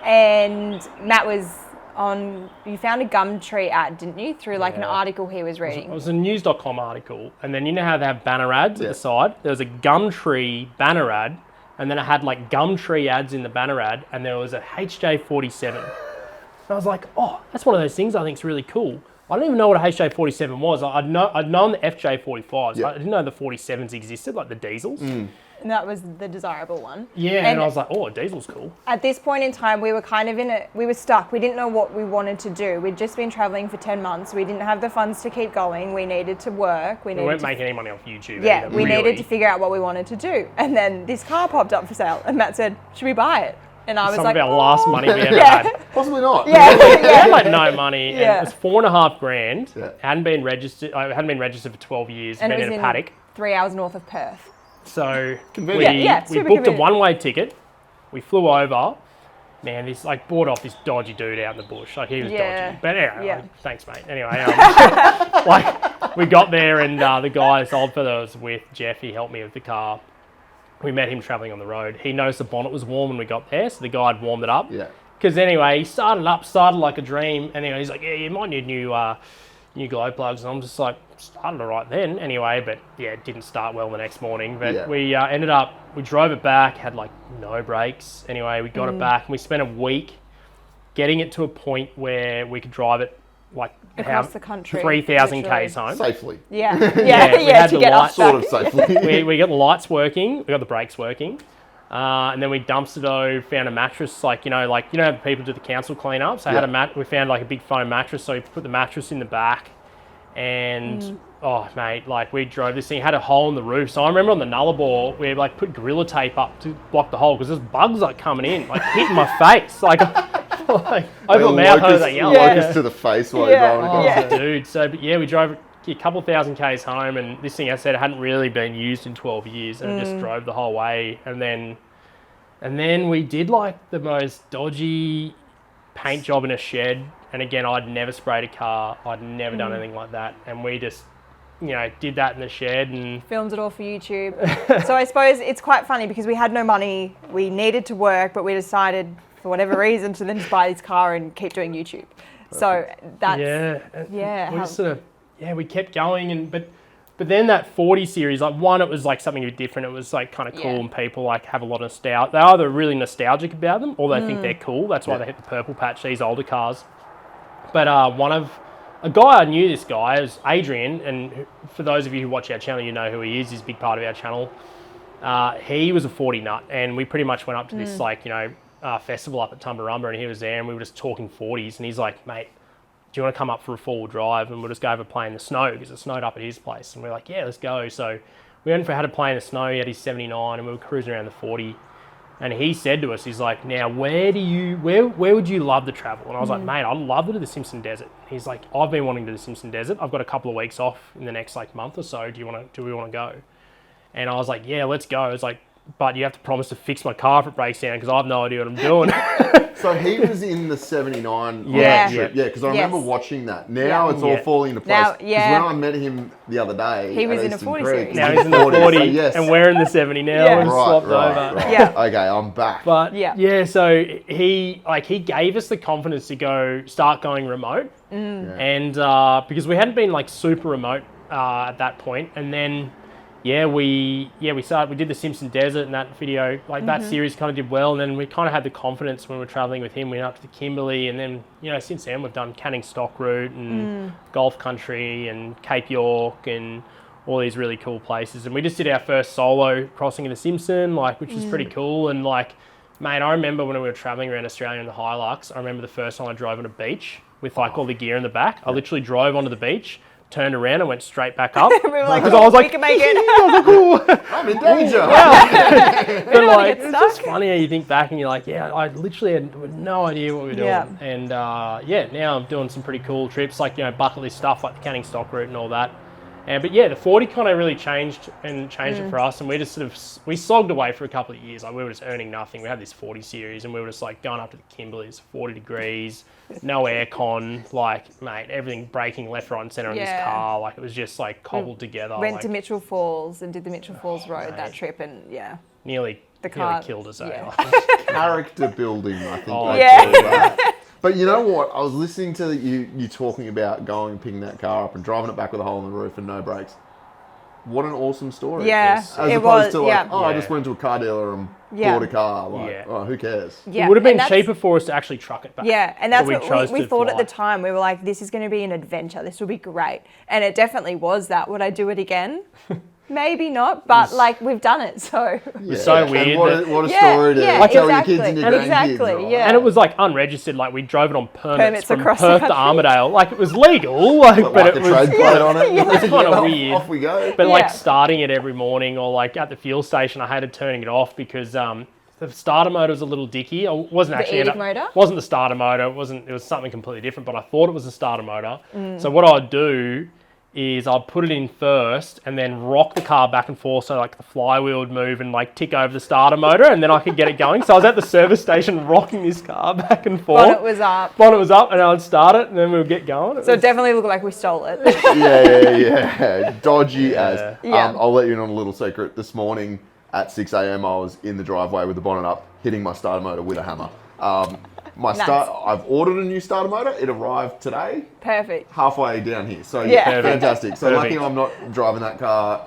And Matt was on, you found a Gumtree ad, didn't you? Through like an article he was reading. It was a news.com article. And then you know how they have banner ads at the side? There was a Gumtree banner ad. And then it had like Gumtree ads in the banner ad. And there was a HJ47. And I was like, oh, that's one of those things I think is really cool. I don't even know what a HJ47 was. I'd known the FJ45s. Yeah. I didn't know the 47s existed, like the diesels. And that was the desirable one. Yeah, and I was like, oh, a diesel's cool. At this point in time, we were kind of we were stuck. We didn't know what we wanted to do. We'd just been traveling for 10 months. We didn't have the funds to keep going. We needed to work. We weren't making any money off YouTube. Yeah, either, we really. needed to figure out what we wanted to do. And then this car popped up for sale and Matt said, should we buy it? And I was Some like, of our last money we ever Yeah. had. Possibly not. We had like no money, and Yeah. it was $4,500. Yeah. Hadn't been registered. I hadn't been registered for 12 years. and it been was in a paddock. 3 hours north of Perth. So Convenient. we Yeah, we super booked a convenient. one-way ticket. We flew over. Man, this like bought off this dodgy dude out in the bush. Like he was Yeah. dodgy. But anyway, Yeah. like, thanks, mate. Anyway, like we got there, and the guy, this old fella I was with, Jeff, he helped me with the car. We met him traveling on the road. He noticed the bonnet was warm when we got there, so the guy had warmed it up. Yeah. Because anyway, he started like a dream. Anyway, he's like, yeah, you might need new glow plugs. And I'm just like, started all right then. Anyway, but yeah, it didn't start well the next morning. But we ended up, we drove it back, had like no brakes. Anyway, we got it back and we spent a week getting it to a point where we could drive it like Across the country, 3,000 literally. K's home. Safely. Yeah, we yeah, had to the get lights off Sort of safely. we got the lights working, we got the brakes working, and then we dumpstered, found a mattress, like how people do the council cleanup. So I had we found like a big foam mattress, so we put the mattress in the back, and oh mate, like we drove this thing, it had a hole in the roof. So I remember on the Nullarbor, we like put Gorilla Tape up to block the hole because there's bugs like coming in, like hitting my face, like open my mouth, I was like yelling. Locust to the face while you're driving across. Dude. So, but yeah, we drove a couple of thousand Ks home, and this thing, I said, it hadn't really been used in 12 years, and it just drove the whole way. And then we did like the most dodgy paint job in a shed. And again, I'd never sprayed a car. I'd never done anything like that. And we just, did that in the shed and filmed it all for YouTube. So I suppose it's quite funny because we had no money. We needed to work, but we decided for whatever reason to then just buy this car and keep doing YouTube. So that's we just sort of we kept going, but then that 40 series, like one, it was like something a bit different. It was like kind of cool, and people like have a lot of nostalgia. They're either really nostalgic about them or they think they're cool. That's why they hit the purple patch, these older cars. But a guy, I knew this guy, is Adrian, and for those of you who watch our channel, you know who he is. He's a big part of our channel. He was a 40 nut, and we pretty much went up to this festival up at Tumbarumba, and he was there, and we were just talking 40s, and he's like, mate, do you want to come up for a four-wheel drive, and we'll just go over play in the snow, because it snowed up at his place. And we're like, yeah, let's go. So we went for had to play in the snow. He had his 79, and we were cruising around the 40. And he said to us, he's like, now where would you love to travel? And I was like, mate, I'd love to do the Simpson Desert. He's like, I've been wanting to do the Simpson Desert. I've got a couple of weeks off in the next like month or so. Do we want to go? And I was like, yeah, let's go. It's like, but you have to promise to fix my car if it breaks down, because I have no idea what I'm doing. So he was in the 79 Yeah. trip. Yeah, because I remember watching that. Now it's all Yeah. falling into place. Now, Because when I met him the other day, He was at in a Eastern 40 Creek, series. Now he's in the 40, so yes. and we're in the 70 now. Yeah. We've swapped over. Right. Yeah. Okay, I'm back. But Yeah. so he gave us the confidence to start going remote, and because we hadn't been like super remote at that point, and then we did the Simpson Desert, and that video, like that series kind of did well, and then we kind of had the confidence when we were traveling with him. We went up to the Kimberley, and then since then we've done Canning Stock Route and Gulf Country and Cape York and all these really cool places. And we just did our first solo crossing of the Simpson, which was pretty cool. And mate, I remember when we were traveling around Australia in the Hilux, I remember the first time I drove on a beach with all the gear in the back. I literally drove onto the beach, turned around and went straight back up. We were like, Because I was we like, can make it. I'm in danger. but like, get it's just stuck. funny how you think back and you're like, yeah, I literally had no idea what we were doing. Yeah. And now I'm doing some pretty cool trips, like, bucket list stuff, like the Canning Stock route and all that. But yeah, the 40 kind of really changed it for us, and we just we slogged away for a couple of years. Like, we were just earning nothing. We had this 40 series, and we were just like going up to the Kimberleys, 40 degrees, no aircon, like, mate, everything breaking left, right, and centre on this car. Like, it was just like cobbled together. Went to Mitchell Falls and did the Mitchell Falls Road that trip, and nearly car- killed us. yeah. Character building, I think. Oh, they yeah. call that. But you know what? I was listening to you talking about going and picking that car up and driving it back with a hole in the roof and no brakes. What an awesome story. Yeah, As it opposed was, to like, yeah. I just went to a car dealer and bought a car. Like, oh, who cares? Yeah. It would have and been that's- cheaper for us to actually truck it back. Yeah, and that's But what we to thought at fly. the time. We were like, this is going to be an adventure. This will be great. And it definitely was that. Would I do it again? Maybe not, but like, we've done it, so. It's so And weird. what a Yeah, story to yeah, tell exactly. your kids and your grandkids. Exactly, right? yeah. And it was like unregistered, like we drove it on permits from across the Perth to country. Armidale. Like, it was legal, like, but Like it a was trade plate on it. it was kind of weird. Off we go. But like Yeah. starting it every morning, or like at the fuel station, I hated turning it off because the starter motor was a little dicky. I wasn't actually EDIC motor? Wasn't the starter motor. It was something completely different. But I thought it was the starter motor. Mm. So what I'd do is I'd put it in first and then rock the car back and forth so like the flywheel would move and like tick over the starter motor, and then I could get it going. So I was at the service station rocking this car back and forth. Bonnet was up. Bonnet was up, and I'd start it and then we would get going. So it definitely looked like we stole it. Yeah. Dodgy as. Yeah. I'll let you in on a little secret. This morning at 6 a.m. I was in the driveway with the bonnet up, hitting my starter motor with a hammer. Nice. I've ordered a new starter motor. It arrived today, Perfect. halfway down here. So Yeah. fantastic. So Perfect. lucky I'm not driving that car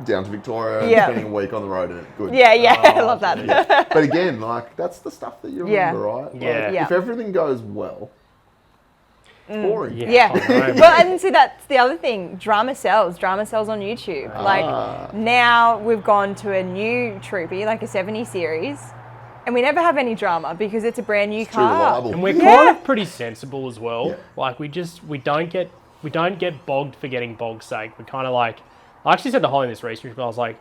down to Victoria and Yeah. spending a week on the road in it. Good. Yeah, I love that. But again, like, that's the stuff that you remember, right? Like, Yeah. Yeah. If everything goes well, it's boring. Yeah. I know. Well, and see, that's the other thing. Drama sells on YouTube. Like, now we've gone to a new Troopy, like a 70 series, and we never have any drama because it's a brand new It's too car. reliable. And we're Yeah. kind of pretty sensible as well. Yeah. Like, we don't get bogged for getting bogged sake. We're kind of like, I actually said to Holly in this research, but I was like,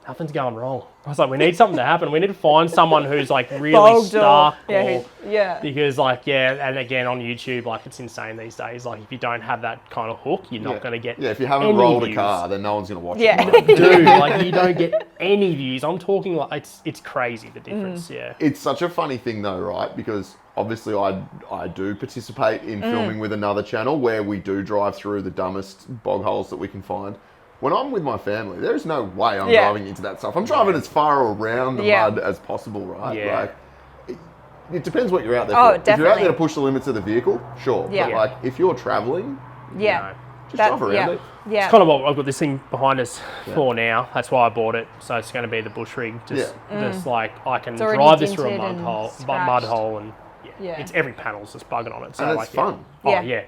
nothing's going wrong. I was like, we need something to happen. We need to find someone who's like really Bogged stuck. Yeah. Because like, and again on YouTube, like, it's insane these days. Like, if you don't have that kind of hook, you're not going to get Yeah, if you haven't any rolled a views. car, then no one's going to watch Yeah. it. Right? Dude, like, you don't get any views. I'm talking like, it's crazy, the difference. Yeah. It's such a funny thing though, right? Because obviously I do participate in filming with another channel where we do drive through the dumbest bog holes that we can find. When I'm with my family, there's no way I'm driving into that stuff. I'm driving as far around the mud as possible, right? Yeah. Like, it depends what you're out there Oh, for. If you're out definitely. there to push the limits of the vehicle, sure. Yeah. But like, if you're traveling, Yeah. just drive around it. Yeah. It's kind of what I've got this thing behind us for now. That's why I bought it. So it's going to be the bush rig. Just like, I can already drive this through a dented mud and hole, and Yeah. it's every panel's just bugging on it. So And it's like, fun. Oh Yeah. yeah.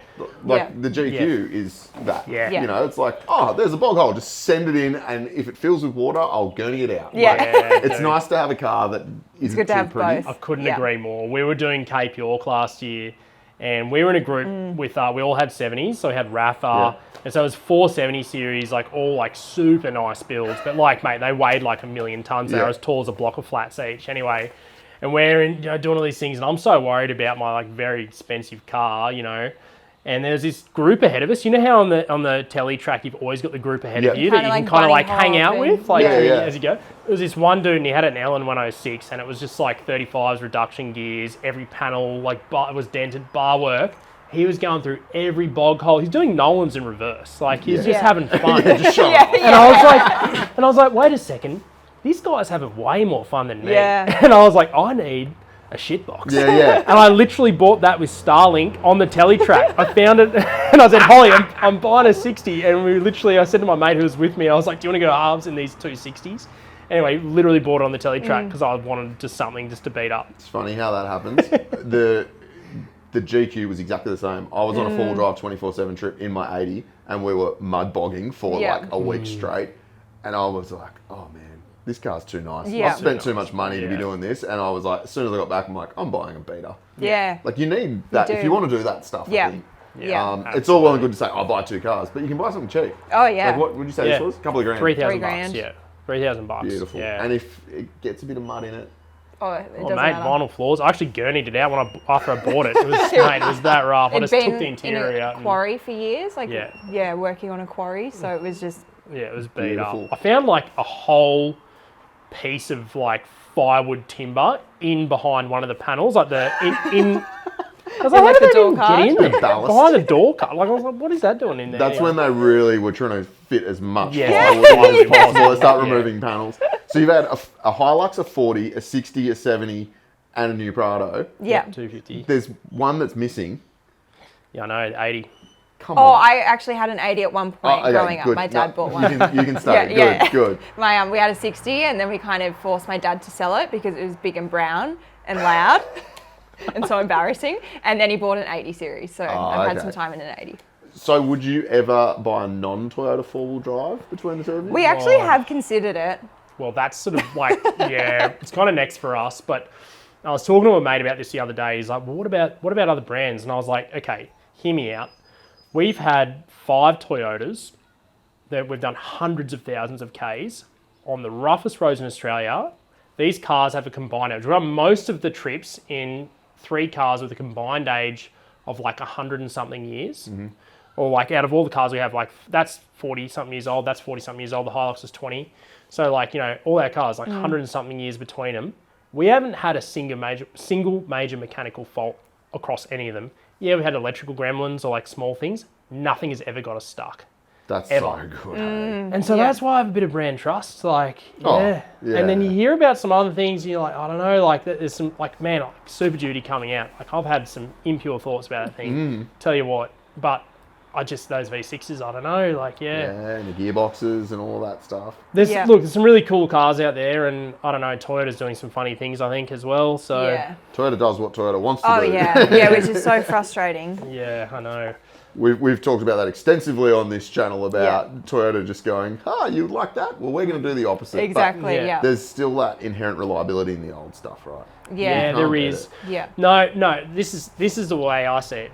Like the GQ is that. Yeah. Yeah. You know, it's like, oh, there's a bog hole. Just send it in, and if it fills with water, I'll gurney it out. Yeah. Like, it's nice to have a car that isn't good to too have pretty. both. I couldn't Yeah. agree more. We were doing Cape York last year, and we were in a group with we all had 70s. So we had Rafa, and so it was 470 series, like all like super nice builds. But like, mate, they weighed like 1 million tons. They Yeah. were as tall as a block of flats each. Anyway, and we're in, doing all these things, and I'm so worried about my like very expensive car, And there's this group ahead of us. You know how on the telly track you've always got the group ahead of Yeah. you that Kinda you can like kind of like bunny hang out hop with, and- like Yeah, yeah. as you go. There was this one dude, and he had an Ellen 106, and it was just like 35s reduction gears. Every panel like was dented, bar work. He was going through every bog hole. He's doing Nolan's in reverse. Like, he's just having fun. Just shut Yeah. up. And I was like, wait a second. These guys having way more fun than me. Yeah. And I was like, I need a shitbox. Yeah. And I literally bought that with Starlink on the telly track. I found it, and I said, Holly, I'm buying a 60. And I said to my mate who was with me, I was like, do you want to go halves in these 260s? Anyway, literally bought it on the telly track because I wanted just something just to beat up. It's funny how that happens. The GQ was exactly the same. I was on a full drive 24/7 trip in my 80, and we were mud bogging for Yeah. like a week straight. And I was like, oh man, this car's too nice. Yeah. I've spent too much money to be Yeah. doing this. And I was like, as soon as I got back, I'm like, I'm buying a beater. Yeah. Like, you need that if do. you want to do that stuff. Yeah. I think. Yeah. It's all well and good to say, I'll buy 2 cars, but you can buy something cheap. Oh yeah. Like what would you say this was? A couple of grand. 3,000 $3,000. bucks. Yeah, $3,000. Beautiful. Yeah. And if it gets a bit of mud in it, Oh, it Oh, doesn't mate, matter. vinyl floors. I actually gurneyed it out after I bought it. It was, mate, it was that rough. I It'd just been took the interior in a out. And, quarry for years, like Yeah. working on a quarry. So it was just it was beat Beautiful. up. I found like a whole piece of like firewood timber in behind one of the panels, like in I was like, like how the did door they even get in The there? ballast. Behind the door cut. Like I was like, what is that doing in there? that's when they really were trying to fit as much Yeah. plywood in as possible. They start Yeah. removing panels. So you've had a Hilux, a 40, a 60, a 70, and a new Prado. yeah. 250. There's one that's missing. Yeah, I know, 80. Come Oh, on. I actually had an 80 at one point Okay, growing up. good. My dad bought one. You can stay. Good. We had a 60, and then we kind of forced my dad to sell it because it was big and brown and loud, and so embarrassing. And then he bought an 80 series, so I've had okay. some time in an 80. So would you ever buy a non-Toyota four-wheel drive between the two of you? We actually have considered it. Well, that's sort of like, yeah, it's kind of next for us. But I was talking to a mate about this the other day. He's like, well, what about other brands? And I was like, okay, hear me out. We've had 5 Toyotas that we've done hundreds of thousands of Ks on the roughest roads in Australia. These cars have a combined age. We've done most of the trips in 3 cars with a combined age of like 100 and something years. Mm-hmm. Or like out of all the cars we have, like that's 40 something years old, that's 40 something years old, the Hilux is 20. So like, you know, all our cars, like 100 and something years between them. We haven't had a single major mechanical fault across any of them. Yeah, we had electrical gremlins or like small things. Nothing has ever got us stuck. That's ever. so good. Hey? And so Yeah. that's why I have a bit of brand trust. Like, Oh, yeah. yeah. And then you hear about some other things, you're like, I don't know, like there's some, like, man, like Super Duty coming out. Like, I've had some impure thoughts about that thing. Tell you what, but those V6s, I don't know, like, Yeah, and the gearboxes and all that stuff. There's some really cool cars out there, and I don't know, Toyota's doing some funny things, I think, as well. So, Yeah. Toyota does what Toyota wants to Oh do. yeah, which is so frustrating. yeah, I know. We've talked about that extensively on this channel about Toyota just going, you like that? Well, we're going to do the opposite. But Exactly. yeah. Yeah. there's still that inherent reliability in the old stuff, right? Yeah, Yeah. there Can't beat is. it. Yeah. No, this is the way I see it.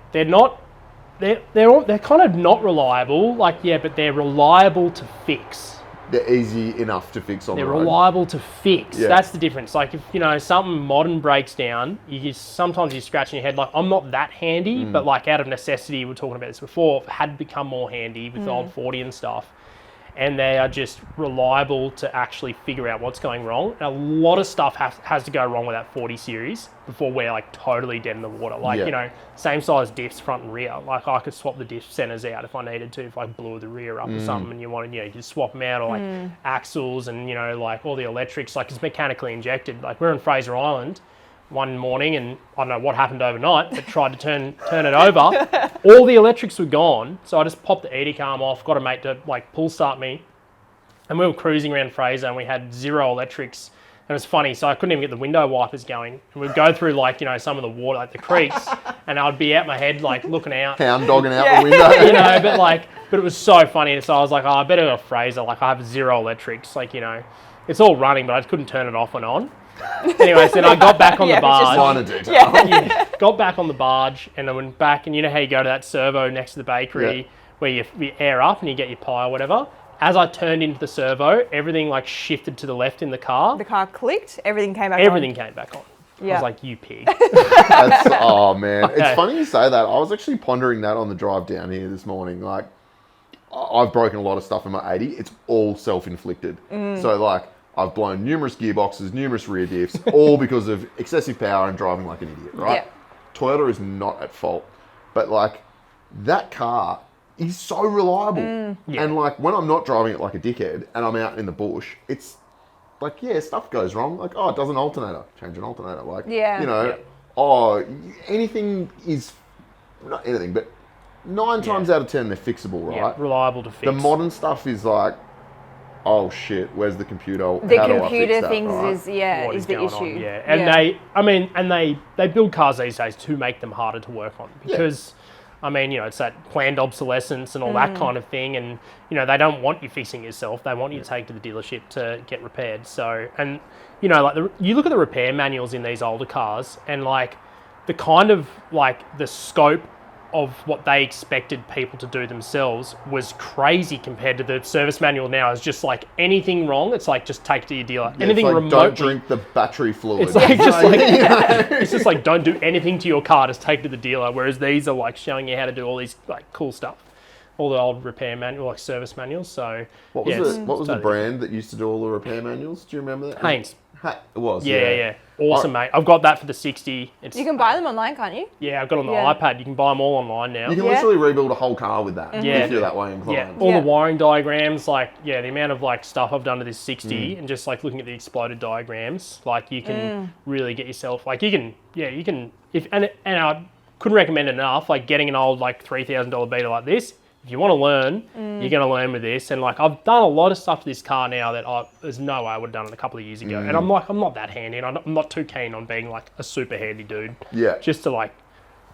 They're kind of not reliable, like, yeah, but they're reliable to fix. They're easy enough to fix on They're the road. reliable to fix. Yeah. That's the difference. Like, if, you know, something modern breaks down, sometimes you're scratching your head. Like, I'm not that handy, but like out of necessity, we were talking about this before, had become more handy with the old 40 and stuff. And they are just reliable to actually figure out what's going wrong. And a lot of stuff has to go wrong with that 40 series before we're like totally dead in the water. Like, Yeah. you know, same size diffs front and rear. Like, I could swap the diff centers out if I needed to, if I blew the rear up or something and you wanted, you know, you could swap them out, or like axles and, you know, like all the electrics, like it's mechanically injected. Like, we're in Fraser Island one morning, and I don't know what happened overnight, but tried to turn it over. All the electrics were gone, so I just popped the ED arm off, got a mate to like pull start me, and we were cruising around Fraser, and we had 0 electrics. And it was funny, so I couldn't even get the window wipers going. And we'd go through like, you know, some of the water, like the creeks, and I'd be out my head like looking out, Hound dogging out the window. you know, but it was so funny. So I was like, I better go to Fraser, like I have 0 electrics, like, you know, it's all running, but I just couldn't turn it off and on. Anyway, so then I got back on the Yeah, which is barge. Minor detail. Got back on the barge, and I went back, and you know how you go to that servo next to the bakery where you air up and you get your pie or whatever. As I turned into the servo, everything like shifted to the left in the car. The car clicked. Everything came back. Everything came back on. I Yeah. was like, you pig. Oh man, Okay. it's funny you say that. I was actually pondering that on the drive down here this morning. Like, I've broken a lot of stuff in my 80. It's all self-inflicted. So like, I've blown numerous gearboxes, numerous rear diffs, all because of excessive power and driving like an idiot, right? Yeah. Toyota is not at fault, but like, that car is so reliable. Yeah. And like, when I'm not driving it like a dickhead and I'm out in the bush, it's like, yeah, stuff goes wrong. Like, oh, it does an alternator. Change an alternator. Like, Yeah. you know, Yeah. anything is, not anything, but 9 times out of 10, they're fixable, right? Yeah, reliable to fix. The modern stuff is like, oh shit, where's the computer? The How do I computer fix that, things right? What is the going issue. on, yeah. And they build cars these days to make them harder to work on because, I mean, you know, it's that planned obsolescence and all that kind of thing, and you know, they don't want you fixing yourself. They want you to take to the dealership to get repaired. So, and you know, like you look at the repair manuals in these older cars, and like the kind of like the scope of what they expected people to do themselves was crazy compared to the service manual now. Is just like anything wrong, it's like just take it to your dealer. Yeah, anything it's like, remotely, don't drink the battery fluid. it's like it's just like don't do anything to your car, just take it to the dealer. Whereas these are like showing you how to do all these like cool stuff, all the old repair manual, like service manuals. So what was the brand that used to do all the repair manuals? Do you remember that? Haynes. It was. Yeah. Awesome, mate. I've got that for the 60. It's, You can buy them online, can't you? yeah, I've got it on the Yeah. iPad. You can buy them all online now. You can Yeah. literally rebuild a whole car with that Yeah. if you're that way inclined. Yeah, all Yeah. the wiring diagrams, like, yeah, the amount of, like, stuff I've done to this 60 and just, like, looking at the exploded diagrams, like, you can really get yourself, like, you can, and I couldn't recommend it enough, like, getting an old, like, $3,000 Beta like this. If you want to learn, you're going to learn with this. And, like, I've done a lot of stuff to this car now that there's no way I would have done it a couple of years ago. And I'm not that handy, and I'm not too keen on being, like, a super handy dude. Yeah. Just to, like,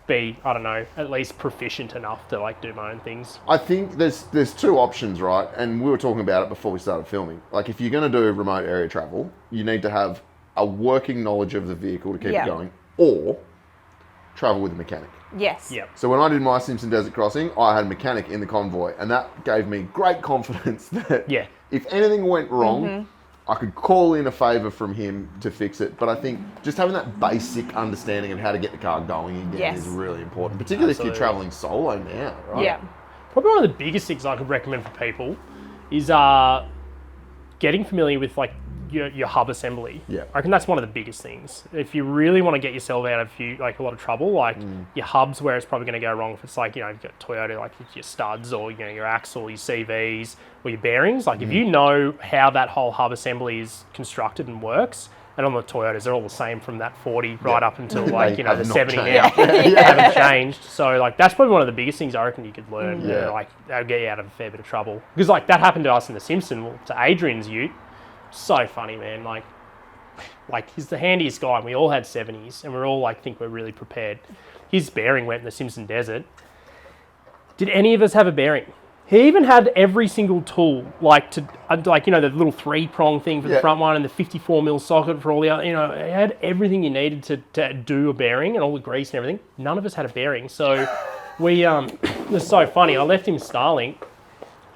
be, I don't know, at least proficient enough to, like, do my own things. I think there's two options, right? And we were talking about it before we started filming. Like, if you're going to do remote area travel, you need to have a working knowledge of the vehicle to keep it going, or travel with a mechanic. Yes. Yep. So when I did my Simpson Desert Crossing, I had a mechanic in the convoy, and that gave me great confidence that if anything went wrong, I could call in a favour from him to fix it. But I think just having that basic understanding of how to get the car going again is really important, particularly if you're travelling solo now, right? Yeah. Probably one of the biggest things I could recommend for people is getting familiar with like your hub assembly. Yeah. I reckon that's one of the biggest things. If you really want to get yourself out of a lot of trouble, like your hub's where it's probably going to go wrong. If it's like, you've got Toyota, like your studs or, your axle, your CVs or your bearings. Like if you know how that whole hub assembly is constructed and works, and on the Toyotas, they're all the same from that 40 right up until like, They the have not 70 changed. now. They haven't changed. So like that's probably one of the biggest things I reckon you could learn. Yeah. Like that'll get you out of a fair bit of trouble. Because like that happened to us in the Simpson, to Adrian's ute. So funny, man. Like he's the handiest guy, and we all had 70s, and we're all like think we're really prepared. His bearing went in the Simpson Desert. Did any of us have a bearing? He even had every single tool, the little 3-prong thing for the front one and the 54mm socket for all the other, he had everything you needed to do a bearing and all the grease and everything. None of us had a bearing. So we, it was so funny. I left him Starlink.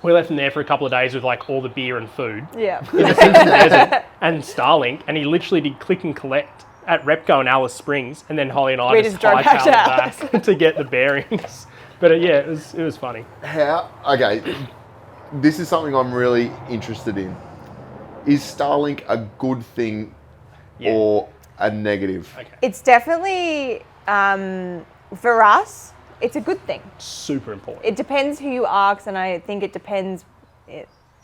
We left him there for a couple of days with like all the beer and food Yeah. in the Simpson Desert and Starlink, and he literally did click and collect at Repco and Alice Springs, and then Holly and I We just just drove back to hightailed it back to get the bearings. But it was funny. Okay, this is something I'm really interested in. Is Starlink a good thing or a negative? Okay. It's definitely, for us, it's a good thing. Super important. It depends who you ask, and I think it depends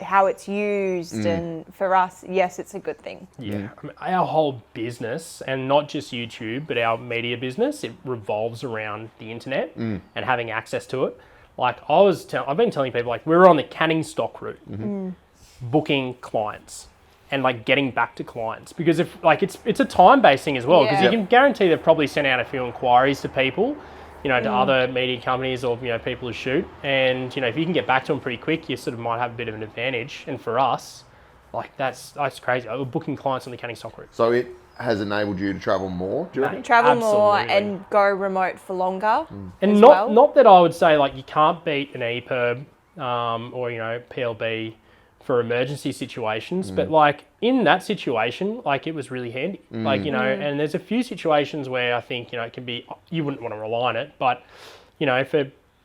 how it's used. And for us, yes, it's a good thing. Yeah, I mean, our whole business, and not just YouTube, but our media business, it revolves around the internet and having access to it. Like I've been telling people, like we were on the Canning stock route, booking clients and like getting back to clients, because if like it's a time-based thing as well, because you can guarantee they've probably sent out a few inquiries to people, to other media companies or people who shoot, and if you can get back to them pretty quick, you sort of might have a bit of an advantage. And for us, like that's crazy. We're booking clients on the Canning stock route. So it has enabled you to travel more, do you reckon? Travel more Absolutely. and go remote for longer. And as not well. not that I would say like you can't beat an EPIRB or PLB for emergency situations, but like in that situation, like it was really handy. Like and there's a few situations where I think it can be, you wouldn't want to rely on it, but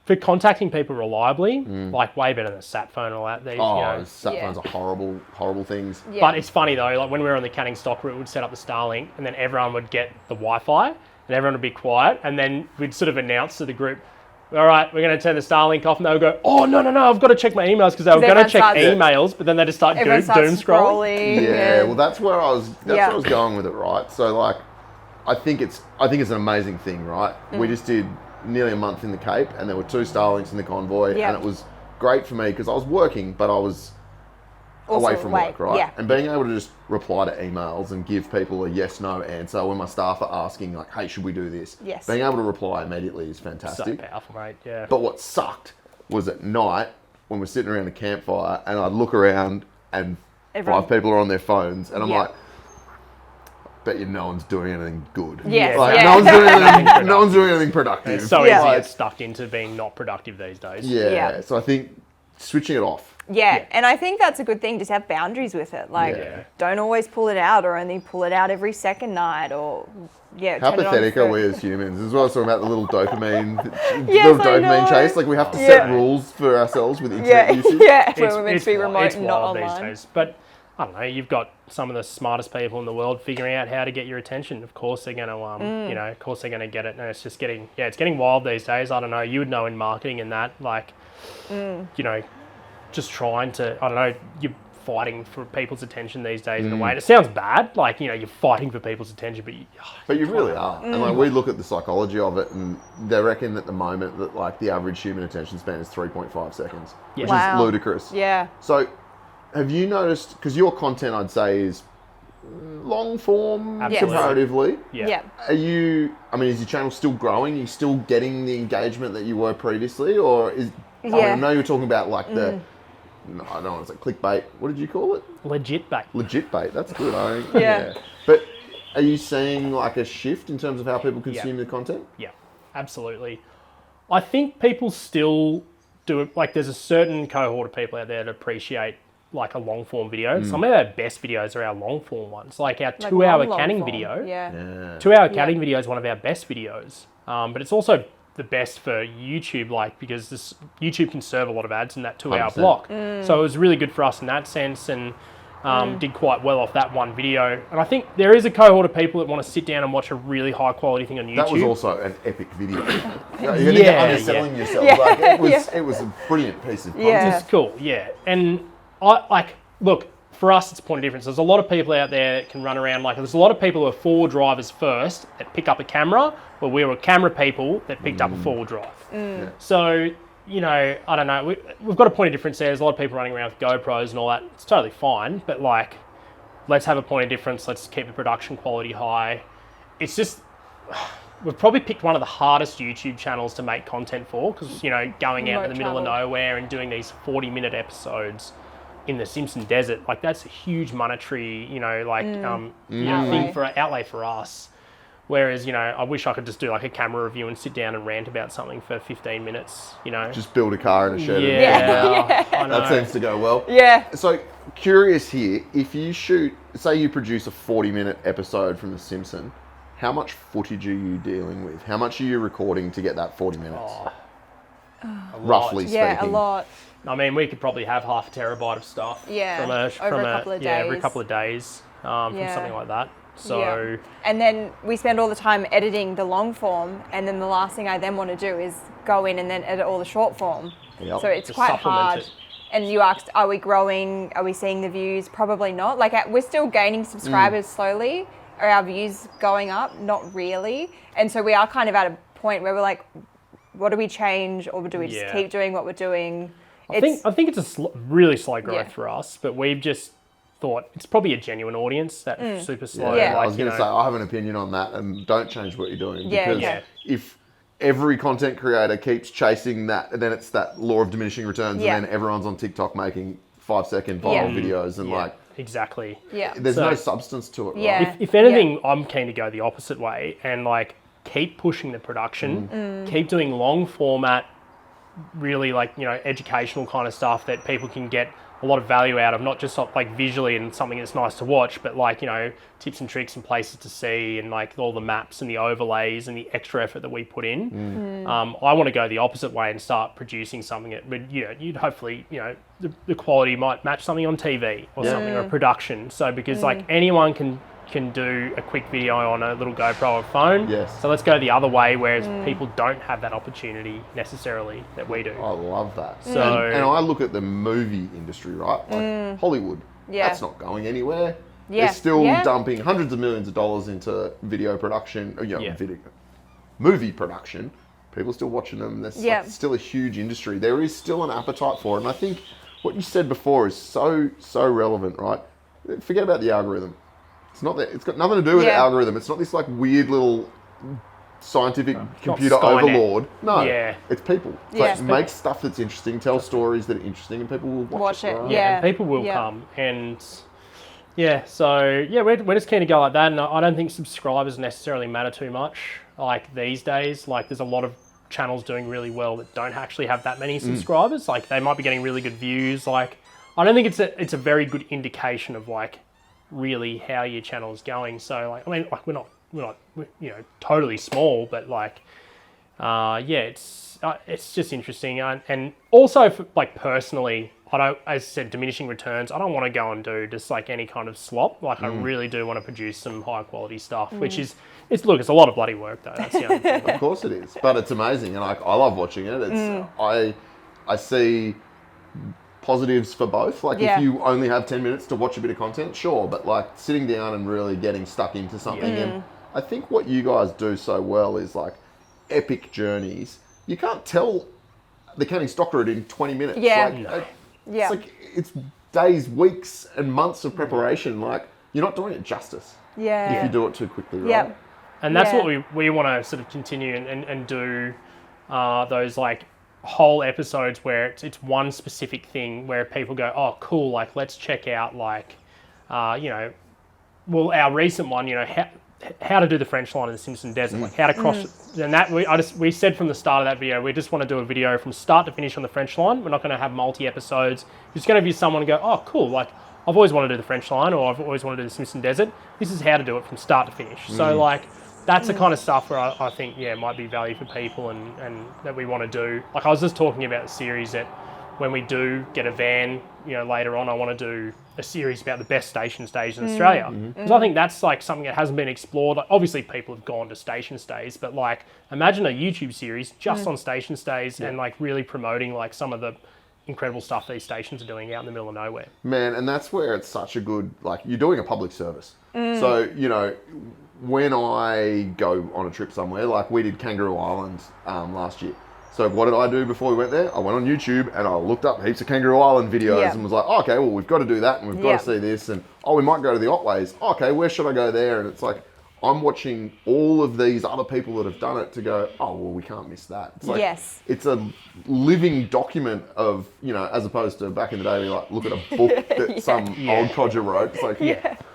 for contacting people reliably, like way better than a sat phone or that. Sat phones are horrible things. Yeah. But it's funny though, like when we were on the Canning stock route, we'd set up the Starlink, and then everyone would get the Wi-Fi, and everyone would be quiet, and then we'd sort of announce to the group, all right, we're going to turn the Starlink off, and they would go, oh, no, I've got to check my emails, because they were going to check emails, but then they just start doom scrolling. Yeah, well, that's where I was going with it, right? So, like, I think it's an amazing thing, right? We just did nearly a month in the Cape, and there were 2 Starlinks in the convoy, and it was great for me because I was working, but I was Also away from work, right? Yeah. And being able to just reply to emails and give people a yes/no answer when my staff are asking, like, hey, should we do this? Yes. Being able to reply immediately is So fantastic. powerful, mate, yeah. But what sucked was at night when we're sitting around a campfire and I'd look around and Everyone- 5 people are on their phones, and I'm like, bet you no one's doing anything good. Yes, Like, yeah. no one's doing anything productive. It's so Yeah. easy to Like, get stuck into being not productive these days. yeah. So I think switching it off. Yeah, and I think that's a good thing. Just have boundaries with it. Like, Yeah. don't always pull it out, or only pull it out every second night, or How turn it on pathetic are for- we as humans? As well as talking about the little dopamine, Yes, little I dopamine know. chase. Like we have to Yeah. set rules for ourselves with internet Yeah, usage. yeah. Where we're meant to be wi- remote it's and not wild online. these days. But I don't know. You've got some of the smartest people in the world figuring out how to get your attention. Of course, they're going to, you know, of course they're going to get it. And it's just getting, it's getting wild these days. I don't know. You would know in marketing and that, like, you know, just trying to, I don't know, you're fighting for people's attention these days in a way. And it sounds bad, like, you know, you're fighting for people's attention, but You really are. And like we look at the psychology of it, and they reckon at the moment that like the average human attention span is 3.5 seconds, which Wow. is ludicrous. Yeah. So, have you noticed? Because your content, I'd say, is long form Absolutely. comparatively. Yeah. Are you? I mean, is your channel still growing? Are you still getting the engagement that you were previously, or is? I mean, I Yeah. know you were talking about like the. No, I don't want to say clickbait. What did you call it? legit bait. Legit bait. That's good. Yeah. But are you seeing like a shift in terms of how people consume the content? Yeah, absolutely. I think people still do it. Like, there's a certain cohort of people out there that appreciate like a long form video. Some of our best videos are our long form ones. Like our Like 2-hour long canning form. video. Yeah. 2-hour canning video is one of our best videos. But it's also the best for YouTube, like, because YouTube can serve a lot of ads in that 2-hour 100%. block. So it was really good for us in that sense, and did quite well off that one video. And I think there is a cohort of people that want to sit down and watch a really high quality thing on YouTube. That was also an epic video. You're underselling yourself. Yeah. Like, it was a brilliant piece of content. Yeah. It's cool, yeah. And look, for us, it's a point of difference. There's a lot of people out there that can run around, like, there's a lot of people who are four-wheel drivers first that pick up a camera, but we were camera people that picked up a four-wheel drive. Yeah. So, you know, I don't know. We've got a point of difference there. There's a lot of people running around with GoPros and all that. It's totally fine, but like, let's have a point of difference. Let's keep the production quality high. It's just, we've probably picked one of the hardest YouTube channels to make content for, because, you know, going out in the middle of nowhere and doing these 40-minute episodes in the Simpson Desert, like, that's a huge monetary, you know, like outlay for us. Whereas, you know, I wish I could just do like a camera review and sit down and rant about something for 15 minutes, you know. Just build a car in a shed. Yeah, I know. That seems to go well. Yeah. So, curious here, if you say you produce a 40-minute episode from The Simpsons, how much footage are you dealing with? How much are you recording to get that 40 minutes? Roughly speaking. Yeah, a lot. I mean, we could probably have half a terabyte of stuff. Yeah, From over a couple of Yeah, every days. couple of days, from Yeah. something like that. So, Yeah. And then we spend all the time editing the long form, and then the last thing I then want to do is go in and then edit all the short form. Yep. So it's Just quite supplement hard. it. And you asked, are we growing? Are we seeing the views? Probably not. Like, we're still gaining subscribers slowly. Are our views going up? Not really. And so we are kind of at a point where we're like, what do we change, or do we just Yeah. keep doing what we're doing? I think it's a really slow growth Yeah. for us, but we've just thought it's probably a genuine audience that super slow. Yeah. Like, I was going you to know, say, I have an opinion on that, and don't change what you're doing. Yeah, Because yeah. if every content creator keeps chasing that, then it's that law of diminishing returns, Yeah. and then everyone's on TikTok making 5-second viral videos, and like, exactly. Yeah. there's So- no substance to it, right? Yeah. If anything, I'm keen to go the opposite way and like keep pushing the production, keep doing long format, really like, you know, educational kind of stuff that people can get a lot of value out of, not just like visually and something that's nice to watch, but like, you know, tips and tricks and places to see, and like all the maps and the overlays and the extra effort that we put in. I want to go the opposite way and start producing something that would, you know, you'd hopefully, you know, the quality might match something on TV or something, or a production. So because like anyone can do a quick video on a little GoPro or phone. Yes. So let's go the other way, whereas people don't have that opportunity necessarily that we do. I love that. So- and I look at the movie industry, right? Like Hollywood. Yeah. That's not going anywhere. Yeah. They're still Yeah. dumping hundreds of millions of dollars into video production, Yeah. movie production. People are still watching them. There's Yeah. like, still a huge industry. There is still an appetite for it. And I think what you said before is so relevant, right? Forget about the algorithm. It's not that. It's got nothing to do with the Yeah. algorithm. It's not this like weird little scientific computer Skynet. overlord. No, Yeah. it's people. It's Yeah. like, make stuff that's interesting, tell stories that are interesting, and people will watch it. Watch it, right? yeah. And people will Yeah. come, and Yeah, so yeah, we're just keen to go like that, and I don't think subscribers necessarily matter too much. Like these days, like there's a lot of channels doing really well that don't actually have that many subscribers. Like they might be getting really good views. Like I don't think it's a very good indication of like really how your channel is going. So like I mean, like we're not totally small, but like yeah, it's just interesting, and also for, like personally, I don't, as I said, diminishing returns. I don't want to go and do just like any kind of slop. Like I really do want to produce some high quality stuff, which is it's a lot of bloody work though. That's the only thing. Of course it is, but it's amazing, and I love watching it. It's I see positives for both. Like if you only have 10 minutes to watch a bit of content, sure, but like sitting down and really getting stuck into something. And I think what you guys do so well is like epic journeys. You can't tell the canning stock route in 20 minutes. It's like it's days, weeks, and months of preparation. Like you're not doing it justice. If you do it too quickly, right? And that's what we want to sort of continue and do those like whole episodes where it's one specific thing where people go, oh, cool, like let's check out like, well, our recent one, how to do the French line in the Simpson Desert, like how to cross. And that we said from the start of that video, we just want to do a video from start to finish on the French line. We're not going to have multi episodes. It's going to be someone to go, oh, cool, like I've always wanted to do the French line, or I've always wanted to do the Simpson Desert. This is how to do it from start to finish. So like that's the kind of stuff where I think might be value for people and that we want to do. Like I was just talking about the series that when we do get a van, later on, I want to do a series about the best station stays in Australia. Because I think that's like something that hasn't been explored. Like, obviously people have gone to station stays, but like imagine a YouTube series just on station stays and like really promoting like some of the incredible stuff these stations are doing out in the middle of nowhere. Man, and that's where it's such a good, like you're doing a public service. So, when I go on a trip somewhere, like we did Kangaroo Island last year. So what did I do before we went there? I went on YouTube and I looked up heaps of Kangaroo Island videos and was like, oh, okay, well, we've got to do that and we've got to see this. And, we might go to the Otways. Okay, where should I go there? And it's like, I'm watching all of these other people that have done it to go, oh, well, we can't miss that. It's like, it's a living document of, as opposed to back in the day, we like look at a book that some old codger wrote. It's like,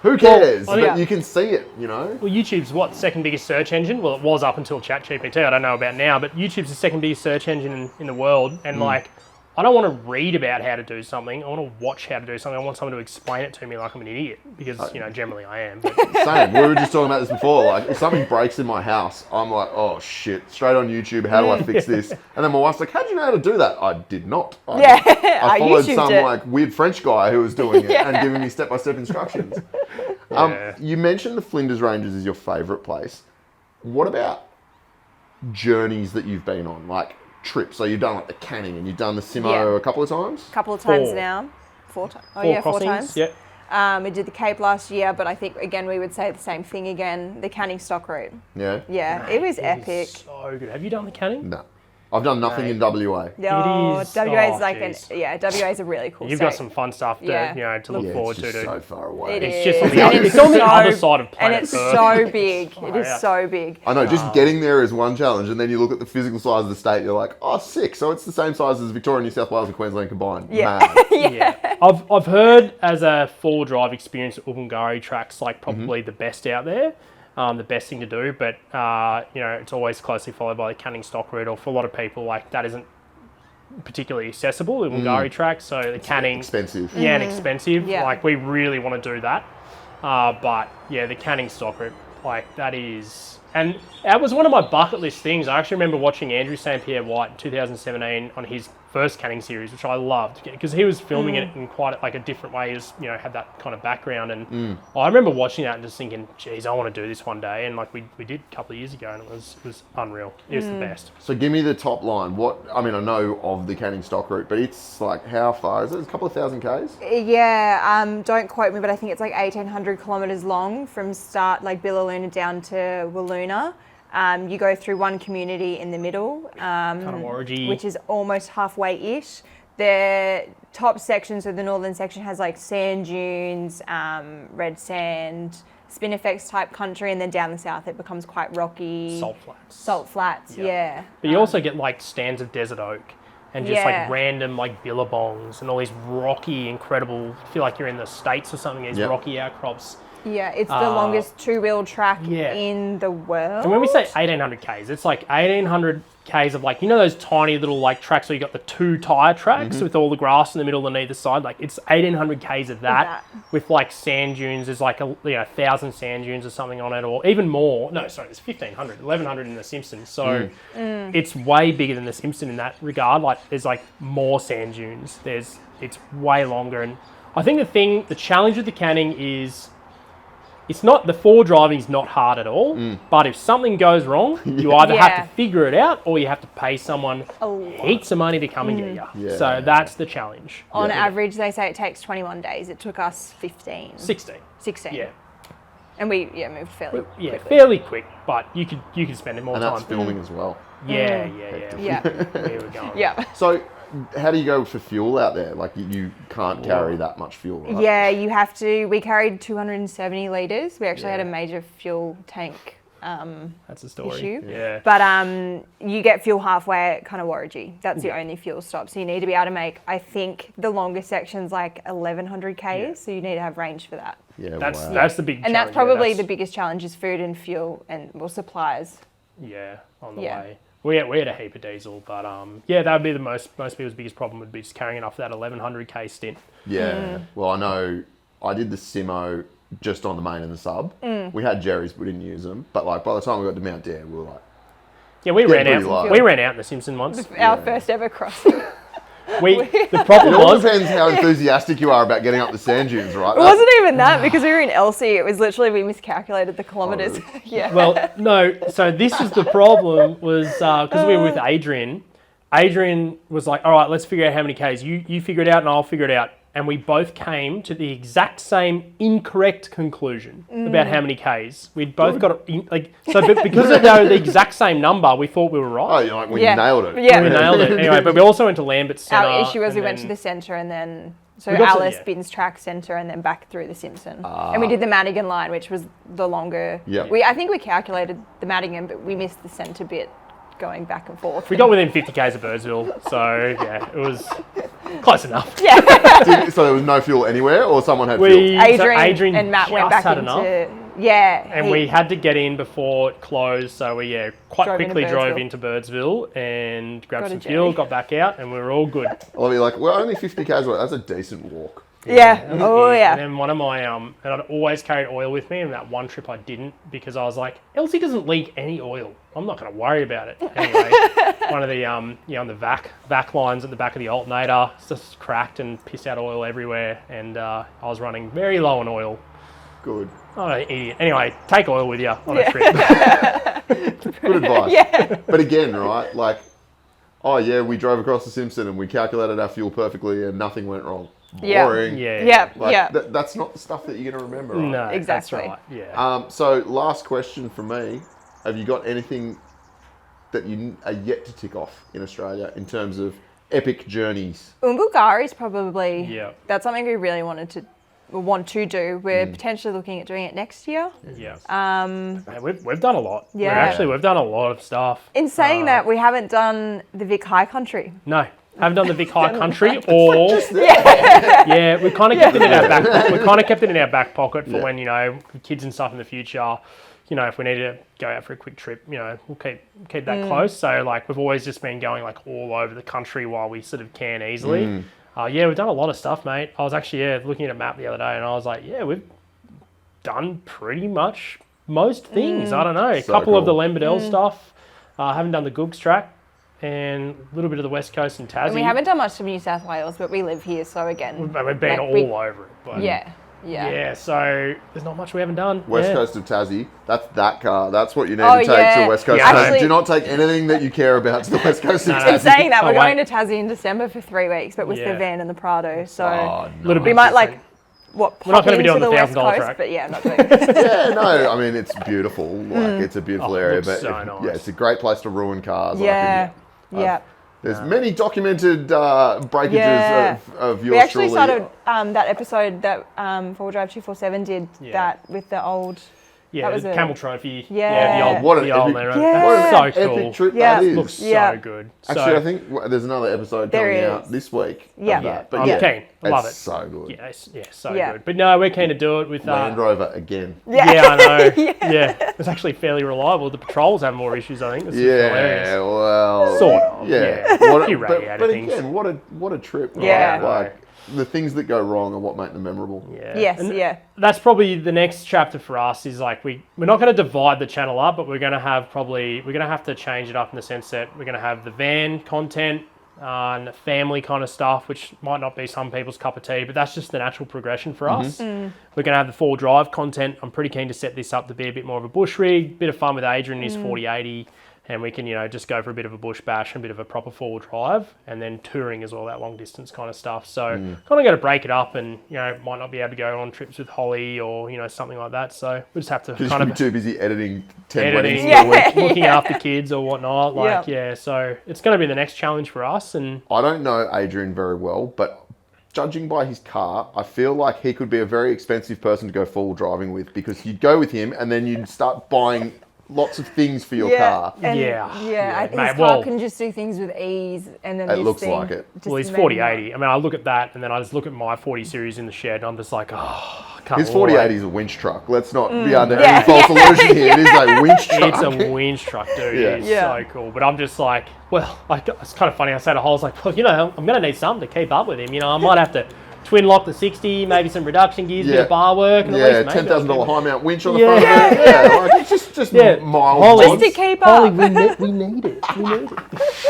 who cares? But you can see it, Well, YouTube's what, second biggest search engine? Well, it was up until ChatGPT. I don't know about now, but YouTube's the second biggest search engine in the world. And like, I don't want to read about how to do something. I want to watch how to do something. I want someone to explain it to me like I'm an idiot because, generally I am. But. Same. We were just talking about this before. Like, if something breaks in my house, I'm like, oh, shit. Straight on YouTube, how do I fix this? And then my wife's like, how do you know how to do that? I did not. I followed some like weird French guy who was doing it and giving me step-by-step instructions. You mentioned the Flinders Ranges is your favourite place. What about journeys that you've been on? Like, trips. So you've done like the Canning and you've done the Simo a couple of times? A couple of times now. 4 times. Oh, yeah, 4 times. Yep. We did the Cape last year, but I think, again, we would say the same thing again. The Canning stock route. Yeah? Yeah, it was epic. So good. Have you done the Canning? No. I've done nothing in WA. No, it is. WA is WA is a really cool You've state. got some fun stuff to, to look forward to. It's just so far away. It's just on the other side of planet And it's Earth. so big. It is so big. I know, just getting there is one challenge, and then you look at the physical size of the state, you're like, oh, sick. So it's the same size as Victoria, New South Wales, and Queensland combined. Yeah. Yeah. I've heard as a 4-drive experience at Wollongong track's like probably the best out there. The best thing to do, but it's always closely followed by the Canning stock route, or for a lot of people, like that isn't particularly accessible, the Wollongong track, so the Canning... Expensive. Yeah, and expensive. Yeah. Like, we really want to do that. But, yeah, the Canning stock route, like, that is... And that was one of my bucket list things. I actually remember watching Andrew St. Pierre White in 2017 on his first Canning series, which I loved, because he was filming it in quite like a different way. He was, had that kind of background, and I remember watching that and just thinking, geez, I want to do this one day. And like we did a couple of years ago, and it was unreal. It was the best. So give me the top line. I know of the Canning stock route, but it's like, how far is it? It's a couple of thousand Ks? Yeah, don't quote me, but I think it's like 1,800 kilometres long from start, like Billaloona down to Walloona. You go through one community in the middle, which is almost halfway-ish. The top section, so the northern section, has like sand dunes, red sand, spinifex type country, and then down the south it becomes quite rocky. Salt flats. Salt flats, yeah. But you also get like stands of desert oak, and just Yeah. like random like billabongs and all these rocky, incredible. Feel like you're in the States or something. These Yep. rocky outcrops. Yeah, it's the longest two-wheel track yeah. in the world. And when we say 1800 k's, it's like 1800 k's of like, you know those tiny little like tracks where you got the 2 tyre tracks with all the grass in the middle and either side. Like it's 1800 k's of that with like sand dunes. There's like 1,000 sand dunes or something on it, or even more. No, sorry, it's 1,500, 1,100 in the Simpsons. So it's way bigger than the Simpson in that regard. Like there's like more sand dunes. It's way longer, and I think the challenge with the Canning is. It's not, the 4 driving is not hard at all, but if something goes wrong, you either have to figure it out or you have to pay someone heaps of money to come and get you. Yeah. So that's the challenge. On average, they say it takes 21 days. It took us 15. 16. 16. Yeah. And we moved fairly Yeah, quickly. fairly quick, but you could spend more And time. that's filming as well. Yeah. Yeah. There we go. Yeah. So, how do you go for fuel out there? Like, you can't carry that much fuel, right? Yeah, you have to. We carried 270 litres. We actually had a major fuel tank That's the story. issue. Yeah. But you get fuel halfway at kind of Warragee. That's the only fuel stop. So you need to be able to make, I think, the longest section's like 1,100 Ks. Yeah. So you need to have range for that. Yeah, That's the big challenge. And that's probably the biggest challenge is food and fuel and supplies. Yeah, on the Yeah. way. We had a heap of diesel, but that would be the most people's biggest problem would be just carrying enough for that 1,100 K stint. Yeah. Well, I know I did the Simo just on the main and the sub. We had Jerry's, we didn't use them. But like by the time we got to Mount Dare, we were like, Yeah, we ran pretty low. out. We ran out in the Simpson once. Our first ever crossing. The problem it all was depends how enthusiastic you are about getting up the sand dunes, right? It wasn't even that because we were in Elsie. It was literally we miscalculated the kilometres. really? Yeah. well, no. So this is the problem was because we were with Adrian. Adrian was like, "All right, let's figure out how many Ks. You figure it out, and I'll figure it out." And we both came to the exact same incorrect conclusion about how many Ks. We'd both got but because they were the exact same number, we thought we were right. Oh, you're like, we Yeah. nailed it. Yeah. We nailed it. Anyway, but we also went to Lambert Centre. Our issue was we and went to then- the centre and then so We got to- Alice yeah. Binns Track Centre and then back through the Simpson. And we did the Madigan line, which was the longer. Yeah. I think we calculated the Madigan, but we missed the centre bit going back and forth. We got within 50 Ks of Birdsville, so yeah, it was close enough. So there was no fuel anywhere, or someone had fuel? Adrian and Matt went back had into enough. and We had to get in before it closed, so we quite Drove into quickly drove Birdsville. into Birdsville and grabbed Got a some Jerry. fuel, got back out, and we were all good. I'll be like, we're only 50 k's away. That's a decent walk. Yeah. And then one of my and I'd always carried oil with me, and that one trip I didn't because I was like, Elsie doesn't leak any oil. I'm not going to worry about it. Anyway, one of the on the vac lines at the back of the alternator just cracked and pissed out oil everywhere, and I was running very low on oil. Good. I'm an idiot. Anyway, take oil with you on a trip. Good advice. Yeah. But again, right, like, oh yeah, we drove across the Simpson and we calculated our fuel perfectly and nothing went wrong. Yeah. Boring. Yeah. Like, that's not the stuff that you're going to remember, right? No, Exactly. That's right. Yeah. So last question from me. Have you got anything that you are yet to tick off in Australia in terms of epic journeys? Umbugari is probably Yeah. that's something we really want to do. We're potentially looking at doing it next year. Yeah. Man, we've done a lot. Yeah. We've done a lot of stuff. In saying that, we haven't done the Vic High Country. No, haven't done the Vic High Country or we kind of kept it in our back. We kind of kept it in our back pocket for when kids and stuff in the future. If we need to go out for a quick trip, we'll keep that close. So like we've always just been going like all over the country while we sort of can easily. We've done a lot of stuff, mate. I was actually looking at a map the other day and I was like, we've done pretty much most things. I don't know, a So couple of the cool. Lamberdell stuff. Haven't done the Googs track and a little bit of the West Coast and Tassie. And we haven't done much of New South Wales, but we live here, so again, We've been like, all over it. But yeah. So there's not much we haven't done. West Coast of Tassie, that's that car. That's what you need Oh, to take to yeah. the West Coast. Yeah, of Tassie. actually- Do not take anything that you care about to the West Coast of No, no. Tassie. In saying that, Oh, we're wait. going to Tassie in December for 3 weeks, but with Yeah. the van and the Prado, so Oh, Little we bit might like different. pop We're not gonna be into doing the the West $1,000 Coast, track. but yeah, not doing it. Yeah, no, I mean, it's beautiful. Like, it's a beautiful Oh, it area, looks but so nice. yeah, it's a great place to ruin cars. Yeah. Yeah. There's many documented breakages Yeah. of your We actually truly. started that episode that 4 Drive 247 did Yeah. that with the old Yeah, That was the a- Camel Trophy. Yeah. the old, What an the old epic- Land Rover. Yeah. That's What an so cool. epic trip Yeah. that is. Looks Yeah. so good. Actually, so, I think there's another episode There coming is. out this week. Yeah. Of that. But I'm yeah, keen. I love it's it. so good. So Yeah. good. But no, we're keen to do it with Land Rover again. Yeah, I know. yeah. It's actually fairly reliable. The patrols have more issues, I think. It's just hilarious. Yeah, well, Sort of. Yeah, What but, radiator but things. again, what a trip! right? Yeah. Like the things that go wrong are what make them memorable. Yeah. Yes, And yeah. That's probably the next chapter for us is like we're not going to divide the channel up, but we're going to have to change it up in the sense that we're going to have the van content and family kind of stuff, which might not be some people's cup of tea, but that's just the natural progression for us. We're going to have the 4-drive content. I'm pretty keen to set this up to be a bit more of a bush rig, bit of fun with Adrian in his 4080. And we can, just go for a bit of a bush bash and a bit of a proper 4-drive, and then touring as well, that long distance kind of stuff. So kind of got to break it up, and might not be able to go on trips with Holly or something like that. So we just have to Just kind be of too busy editing 10 weddings editing, in a week. looking after kids or whatnot. So it's going to be the next challenge for us. And I don't know Adrian very well, but judging by his car, I feel like he could be a very expensive person to go full driving with, because you'd go with him and then you'd start buying lots of things for your car. And Yeah. his Mate, car well- can just do things with ease, and then It this looks thing like it. just well, he's made 4080. I mean, I look at that, and then I just look at my 40 series in the shed, and I'm just like, I can't. His 4080 is a winch truck. Let's not be under Yeah. any false illusion here. It is a winch truck. It's a winch truck, dude. Yeah. It's Yeah. so cool. But I'm just like, it's kind of funny. I say to Hole, I was like, well, I'm going to need something to keep up with him. I might have to twin lock the 60, maybe some reduction gears, bit of bar work. And Yeah, at least maybe $10,000 high mount winch on the Yeah. front of it. Yeah, like, it's just mild. Holly, Just to keep up. we need it.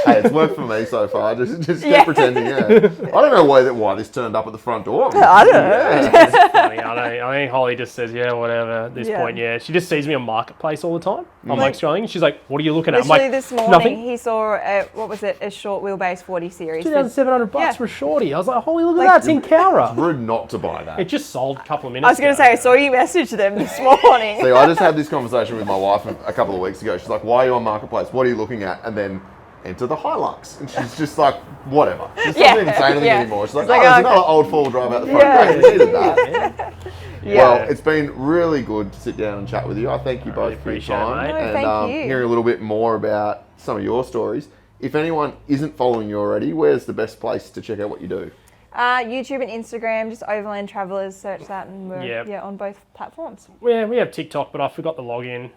Hey, it's worked for me so far. Just keep pretending. Yeah, I don't know why this turned up at the front door. I don't know. It's funny. I think Holly just says, yeah, whatever. At this Yeah. point, she just sees me on Marketplace all the time. I'm like scrolling, and she's like, what are you looking at? I'm Literally like, this morning, nothing. he saw a short wheelbase 40 series. for- $2,700 Yeah. for a shorty. I was like, Holly, look at that. It's in Cowra. Rude not to buy that. It just sold a couple of minutes I was going to say, I saw you message them this morning. See, I just had this conversation with my wife a couple of weeks ago. She's like, why are you on Marketplace? What are you looking at? And then enter the Hilux. And she's just like, whatever. She doesn't even say anything anymore. She's like, It's like, there's okay. another old 4-drive out the front. Yeah. Great, needed that. Yeah. Well, it's been really good to sit down and chat with you. I thank you both for your appreciate it, time. mate. No, And thank you. hearing a little bit more about some of your stories. If anyone isn't following you already, where's the best place to check out what you do? YouTube and Instagram, just Overland Travellers, search that, and we're on both platforms. Yeah, we have TikTok, but I forgot the login.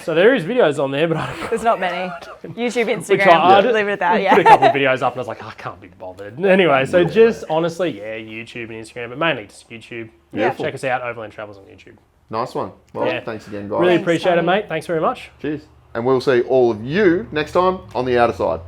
So there is videos on there, but I don't There's not many. YouTube, We Instagram, tried. leave it at that, put a yeah. couple of videos up, and I was like, I can't be bothered. Anyway, so just honestly, YouTube and Instagram, but mainly just YouTube. Beautiful. Check us out, Overland Travellers on YouTube. Nice one. Well, Yeah. thanks again, guys. Really Thanks, appreciate it, Tony. mate. Thanks very much. Cheers. And we'll see all of you next time on the outer side.